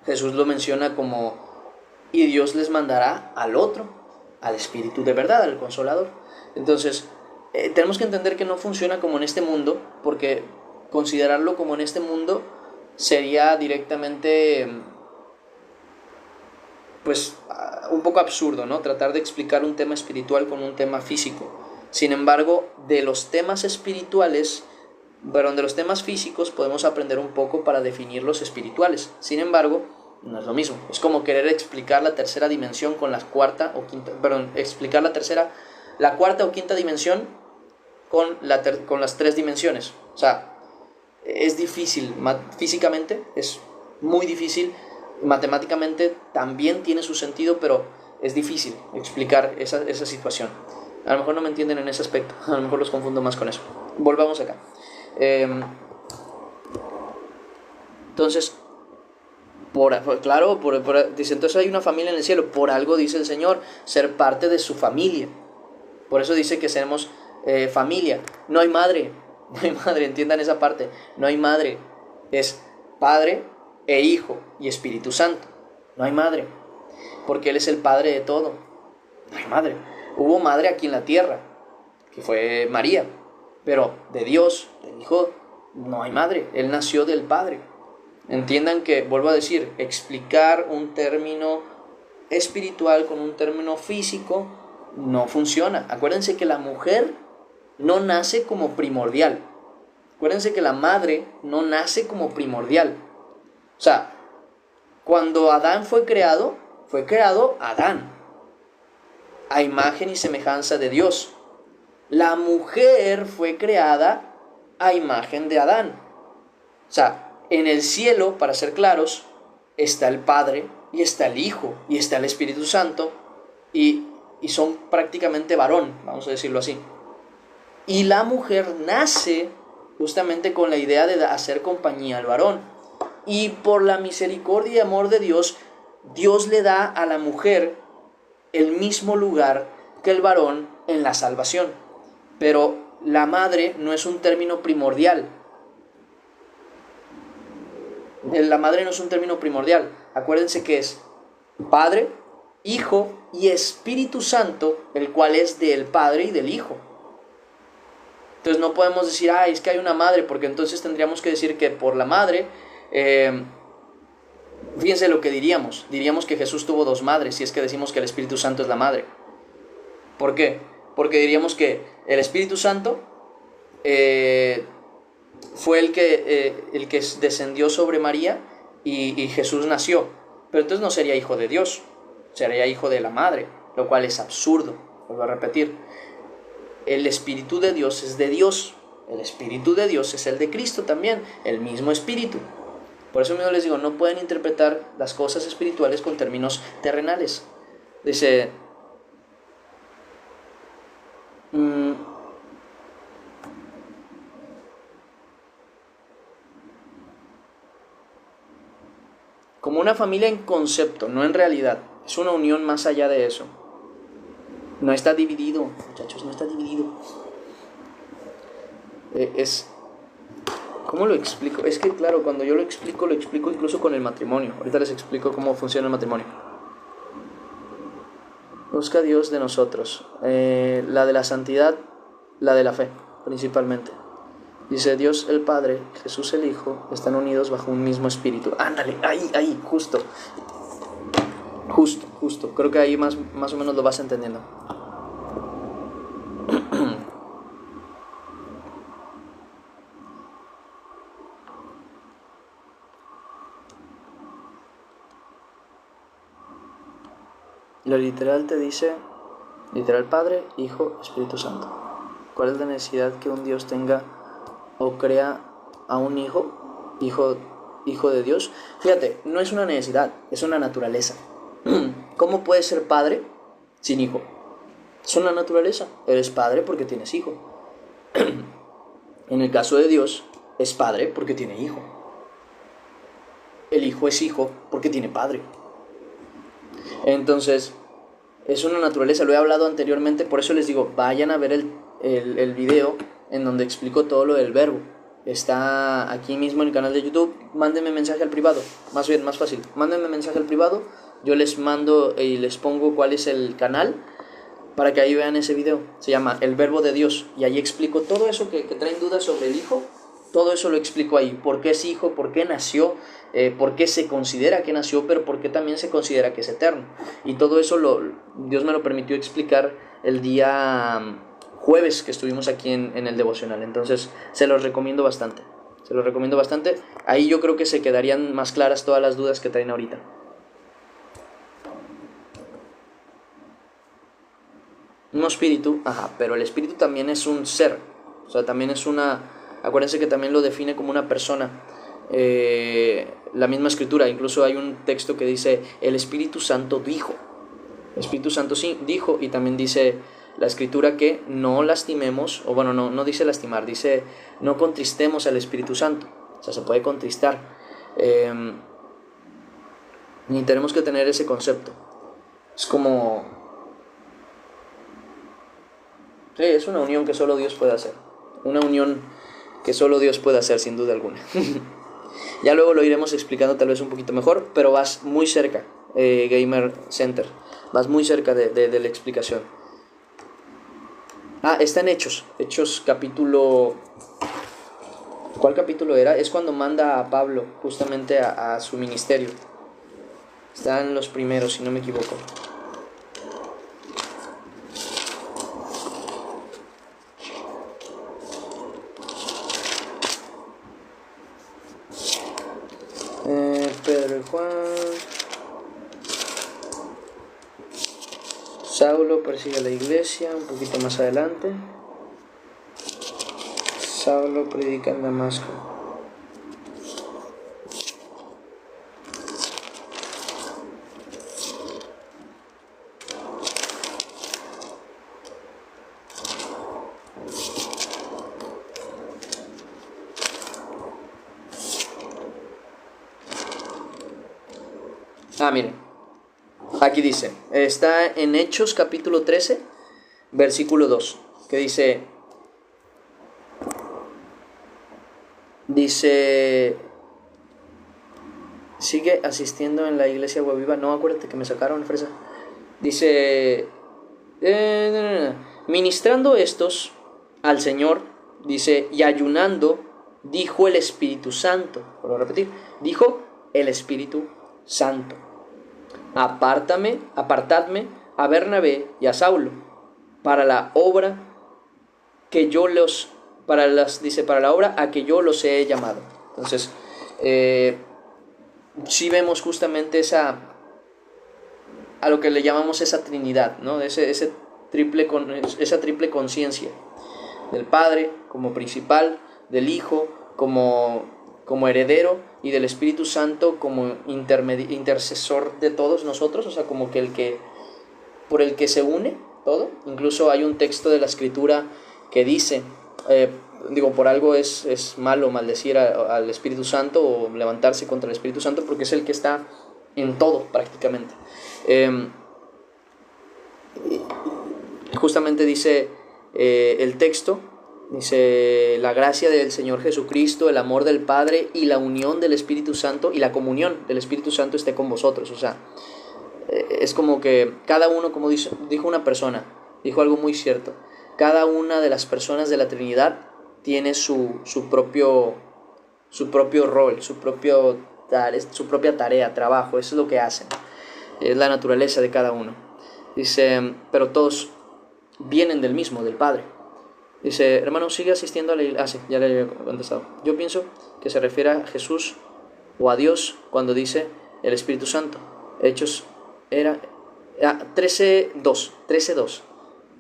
Jesús lo menciona como, y Dios les mandará al otro, al Espíritu de verdad, al Consolador. Entonces, tenemos que entender que no funciona como en este mundo, porque considerarlo como en este mundo sería directamente, pues, un poco absurdo, ¿no? Tratar de explicar un tema espiritual con un tema físico. Sin embargo, de los temas espirituales, pero de los temas físicos podemos aprender un poco para definir los espirituales. Sin embargo, no es lo mismo. Es como querer explicar la tercera dimensión con la cuarta o quinta, explicar la cuarta o quinta dimensión con las tres dimensiones. O sea, es difícil, físicamente es muy difícil, matemáticamente también tiene su sentido, pero es difícil explicar esa situación. A lo mejor no me entienden en ese aspecto, a lo mejor los confundo más con eso. Volvamos acá. Entonces, dice, entonces hay una familia en el cielo, por algo dice el Señor, ser parte de su familia. Por eso dice que seremos familia. No hay madre, entiendan esa parte. No hay madre, es Padre e Hijo y Espíritu Santo. No hay madre, porque Él es el Padre de todo. No hay madre. Hubo madre aquí en la tierra, que fue María, pero de Dios, del Hijo, no hay madre. Él nació del Padre. Entiendan que, vuelvo a decir, explicar un término espiritual con un término físico no funciona. Acuérdense que la mujer no nace como primordial. Acuérdense que la madre no nace como primordial. O sea, cuando Adán fue creado Adán, a imagen y semejanza de Dios. La mujer fue creada a imagen de Adán. O sea, en el cielo, para ser claros, está el Padre, y está el Hijo, y está el Espíritu Santo, y son prácticamente varón, vamos a decirlo así. Y la mujer nace justamente con la idea de hacer compañía al varón. Y por la misericordia y amor de Dios, Dios le da a la mujer el mismo lugar que el varón en la salvación. Pero la madre no es un término primordial. La madre no es un término primordial. Acuérdense que es Padre, Hijo y Espíritu Santo, el cual es del Padre y del Hijo. Entonces no podemos decir, es que hay una madre, porque entonces tendríamos que decir que por la madre, fíjense lo que diríamos que Jesús tuvo dos madres, si es que decimos que el Espíritu Santo es la madre. ¿Por qué? Porque diríamos que el Espíritu Santo fue el que descendió sobre María y Jesús nació. Pero entonces no sería hijo de Dios, sería hijo de la madre, lo cual es absurdo. Vuelvo a repetir, el Espíritu de Dios es de Dios, el Espíritu de Dios es el de Cristo también, el mismo Espíritu. Por eso mismo les digo, no pueden interpretar las cosas espirituales con términos terrenales. Dice, como una familia en concepto, no en realidad. Es una unión más allá de eso. No está dividido, muchachos, no está dividido. ¿Cómo lo explico? Es que claro, cuando yo lo explico incluso con el matrimonio. Ahorita les explico cómo funciona el matrimonio. Busca a Dios de nosotros. La de la santidad, la de la fe, principalmente. Dice, Dios el Padre, Jesús el Hijo, están unidos bajo un mismo espíritu. Ándale, ahí, justo. Creo que ahí más o menos lo vas entendiendo. Lo literal te dice, literal Padre, Hijo, Espíritu Santo. ¿Cuál es la necesidad que un Dios tenga o crea a un hijo de Dios? Fíjate, no es una necesidad, es una naturaleza. ¿Cómo puedes ser padre sin hijo? Es una naturaleza. Eres padre porque tienes hijo. En el caso de Dios, es padre porque tiene hijo. El hijo es hijo porque tiene padre. Entonces, es una naturaleza. Lo he hablado anteriormente, por eso les digo, vayan a ver el video en donde explico todo lo del verbo. Está aquí mismo en el canal de YouTube. Mándenme mensaje al privado, más bien, más fácil. Mándenme mensaje al privado, yo les mando y les pongo cuál es el canal para que ahí vean ese video. Se llama El Verbo de Dios, y ahí explico todo eso que traen dudas sobre el Hijo. Todo eso lo explico ahí. ¿Por qué es Hijo? ¿Por qué nació? ¿Por qué se considera que nació? Pero ¿por qué también se considera que es eterno? Y todo eso Dios me lo permitió explicar el día jueves que estuvimos aquí en el devocional. Entonces se los recomiendo bastante. Se los recomiendo bastante. Ahí yo creo que se quedarían más claras todas las dudas que traen ahorita. Un espíritu, pero el espíritu también es un ser. O sea, también es acuérdense que también lo define como una persona. La misma escritura, incluso hay un texto que dice el Espíritu Santo dijo. El Espíritu Santo sí dijo, y también dice la escritura que no lastimemos, o bueno, no dice lastimar, dice no contristemos al Espíritu Santo. O sea, se puede contristar. Y tenemos que tener ese concepto. Es como... sí, es una unión que solo Dios puede hacer. Una unión que solo Dios puede hacer, sin duda alguna. Ya luego lo iremos explicando tal vez un poquito mejor, pero vas muy cerca, Gamer Center. Vas muy cerca de la explicación. Está en Hechos. Hechos capítulo... ¿cuál capítulo era? Es cuando manda a Pablo justamente a su ministerio. Está en los primeros, si no me equivoco. Pedro y Juan. Saulo persigue a la iglesia, un poquito más adelante. Saulo predica en Damasco. Miren, aquí dice, está en Hechos capítulo 13, versículo 2, que dice, sigue asistiendo en la iglesia Guaviva. No, acuérdate que me sacaron, fresa. Dice, ministrando estos al Señor, dice, y ayunando, dijo el Espíritu Santo. Vuelvo a repetir, dijo el Espíritu Santo: apartadme a Bernabé y a Saulo para la obra que yo para la obra a que yo los he llamado. Entonces, sí vemos justamente a lo que le llamamos esa Trinidad, ¿no? Esa triple conciencia del Padre como principal, del Hijo como heredero, y del Espíritu Santo como intercesor de todos nosotros, o sea, como que por el que se une todo. Incluso hay un texto de la Escritura que dice, por algo es malo maldecir al Espíritu Santo o levantarse contra el Espíritu Santo, porque es el que está en todo prácticamente. Justamente dice el texto, dice, la gracia del Señor Jesucristo, el amor del Padre y la unión del Espíritu Santo y la comunión del Espíritu Santo esté con vosotros. O sea, es como que cada uno, como dijo una persona, dijo algo muy cierto, cada una de las personas de la Trinidad tiene su propio rol, su propia tarea, trabajo. Eso es lo que hacen, es la naturaleza de cada uno. Dice, pero todos vienen del mismo, del Padre. Dice, hermano, sigue asistiendo a la iglesia. Ya le había contestado. Yo pienso que se refiere a Jesús o a Dios cuando dice el Espíritu Santo. Hechos era 13:2.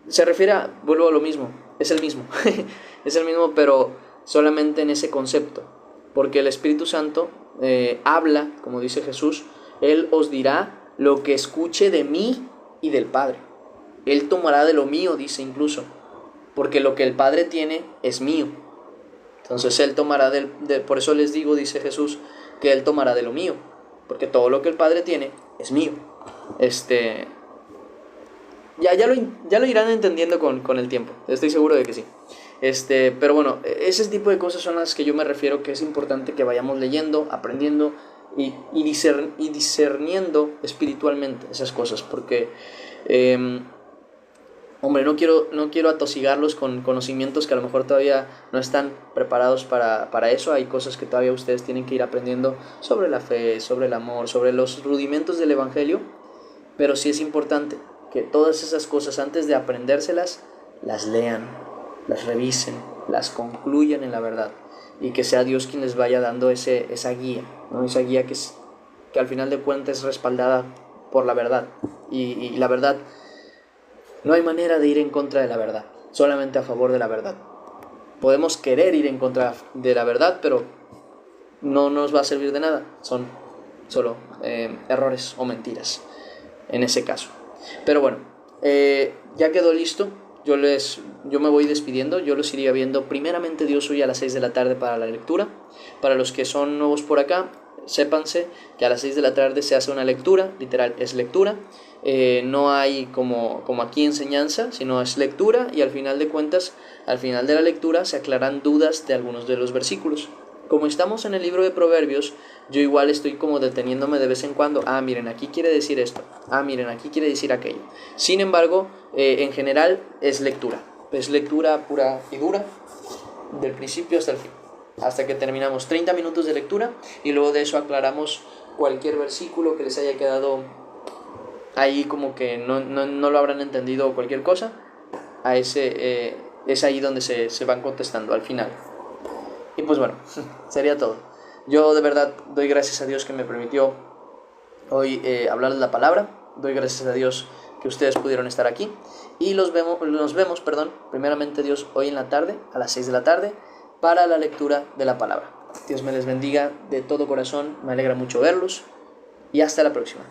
Se refiere vuelvo a lo mismo, es el mismo. Es el mismo, pero solamente en ese concepto. Porque el Espíritu Santo habla, como dice Jesús, Él os dirá lo que escuche de mí y del Padre. Él tomará de lo mío, dice incluso, porque lo que el Padre tiene es mío. Entonces Él tomará por eso les digo, dice Jesús, que Él tomará de lo mío, porque todo lo que el Padre tiene es mío. Ya lo irán entendiendo con el tiempo, estoy seguro de que sí. Pero bueno, ese tipo de cosas son las que yo me refiero, que es importante que vayamos leyendo, aprendiendo y discerniendo espiritualmente esas cosas, porque hombre, no quiero atosigarlos con conocimientos que a lo mejor todavía no están preparados para eso. Hay cosas que todavía ustedes tienen que ir aprendiendo sobre la fe, sobre el amor, sobre los rudimentos del evangelio, pero sí es importante que todas esas cosas, antes de aprendérselas, las lean, las revisen, las concluyan en la verdad, y que sea Dios quien les vaya dando esa guía, ¿no? Esa guía que al final de cuentas es respaldada por la verdad, y la verdad, no hay manera de ir en contra de la verdad, solamente a favor de la verdad. Podemos querer ir en contra de la verdad, pero no nos va a servir de nada, son solo errores o mentiras en ese caso. Pero bueno, ya quedó listo. Yo me voy despidiendo. Yo los iría viendo primeramente Dios hoy a las 6 de la tarde para la lectura. Para los que son nuevos por acá, sépanse que a las 6 de la tarde se hace una lectura, literal es lectura. No hay como aquí enseñanza, sino es lectura, y al final de cuentas, al final de la lectura se aclaran dudas de algunos de los versículos. Como estamos en el libro de Proverbios, yo igual estoy como deteniéndome de vez en cuando. Miren, aquí quiere decir esto. Miren, aquí quiere decir aquello. Sin embargo, en general es lectura pura y dura, del principio hasta el fin, hasta que terminamos 30 minutos de lectura, y luego de eso aclaramos cualquier versículo que les haya quedado ahí como que no lo habrán entendido o cualquier cosa. Es ahí donde se van contestando al final. Y pues bueno, sería todo. Yo de verdad doy gracias a Dios que me permitió hoy hablarles la palabra. Doy gracias a Dios que ustedes pudieron estar aquí. Y nos vemos, primeramente Dios, hoy en la tarde, a las 6 de la tarde, para la lectura de la palabra. Dios me les bendiga de todo corazón. Me alegra mucho verlos. Y hasta la próxima.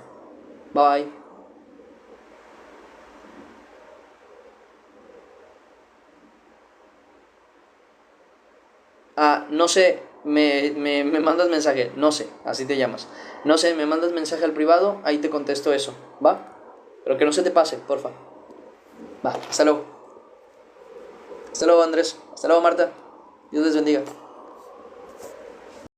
Bye. No sé, me mandas mensaje, no sé, así te llamas. No sé, me mandas mensaje al privado, ahí te contesto eso, ¿va? Pero que no se te pase, porfa. Va, hasta luego. Hasta luego, Andrés. Hasta luego, Marta. Dios les bendiga.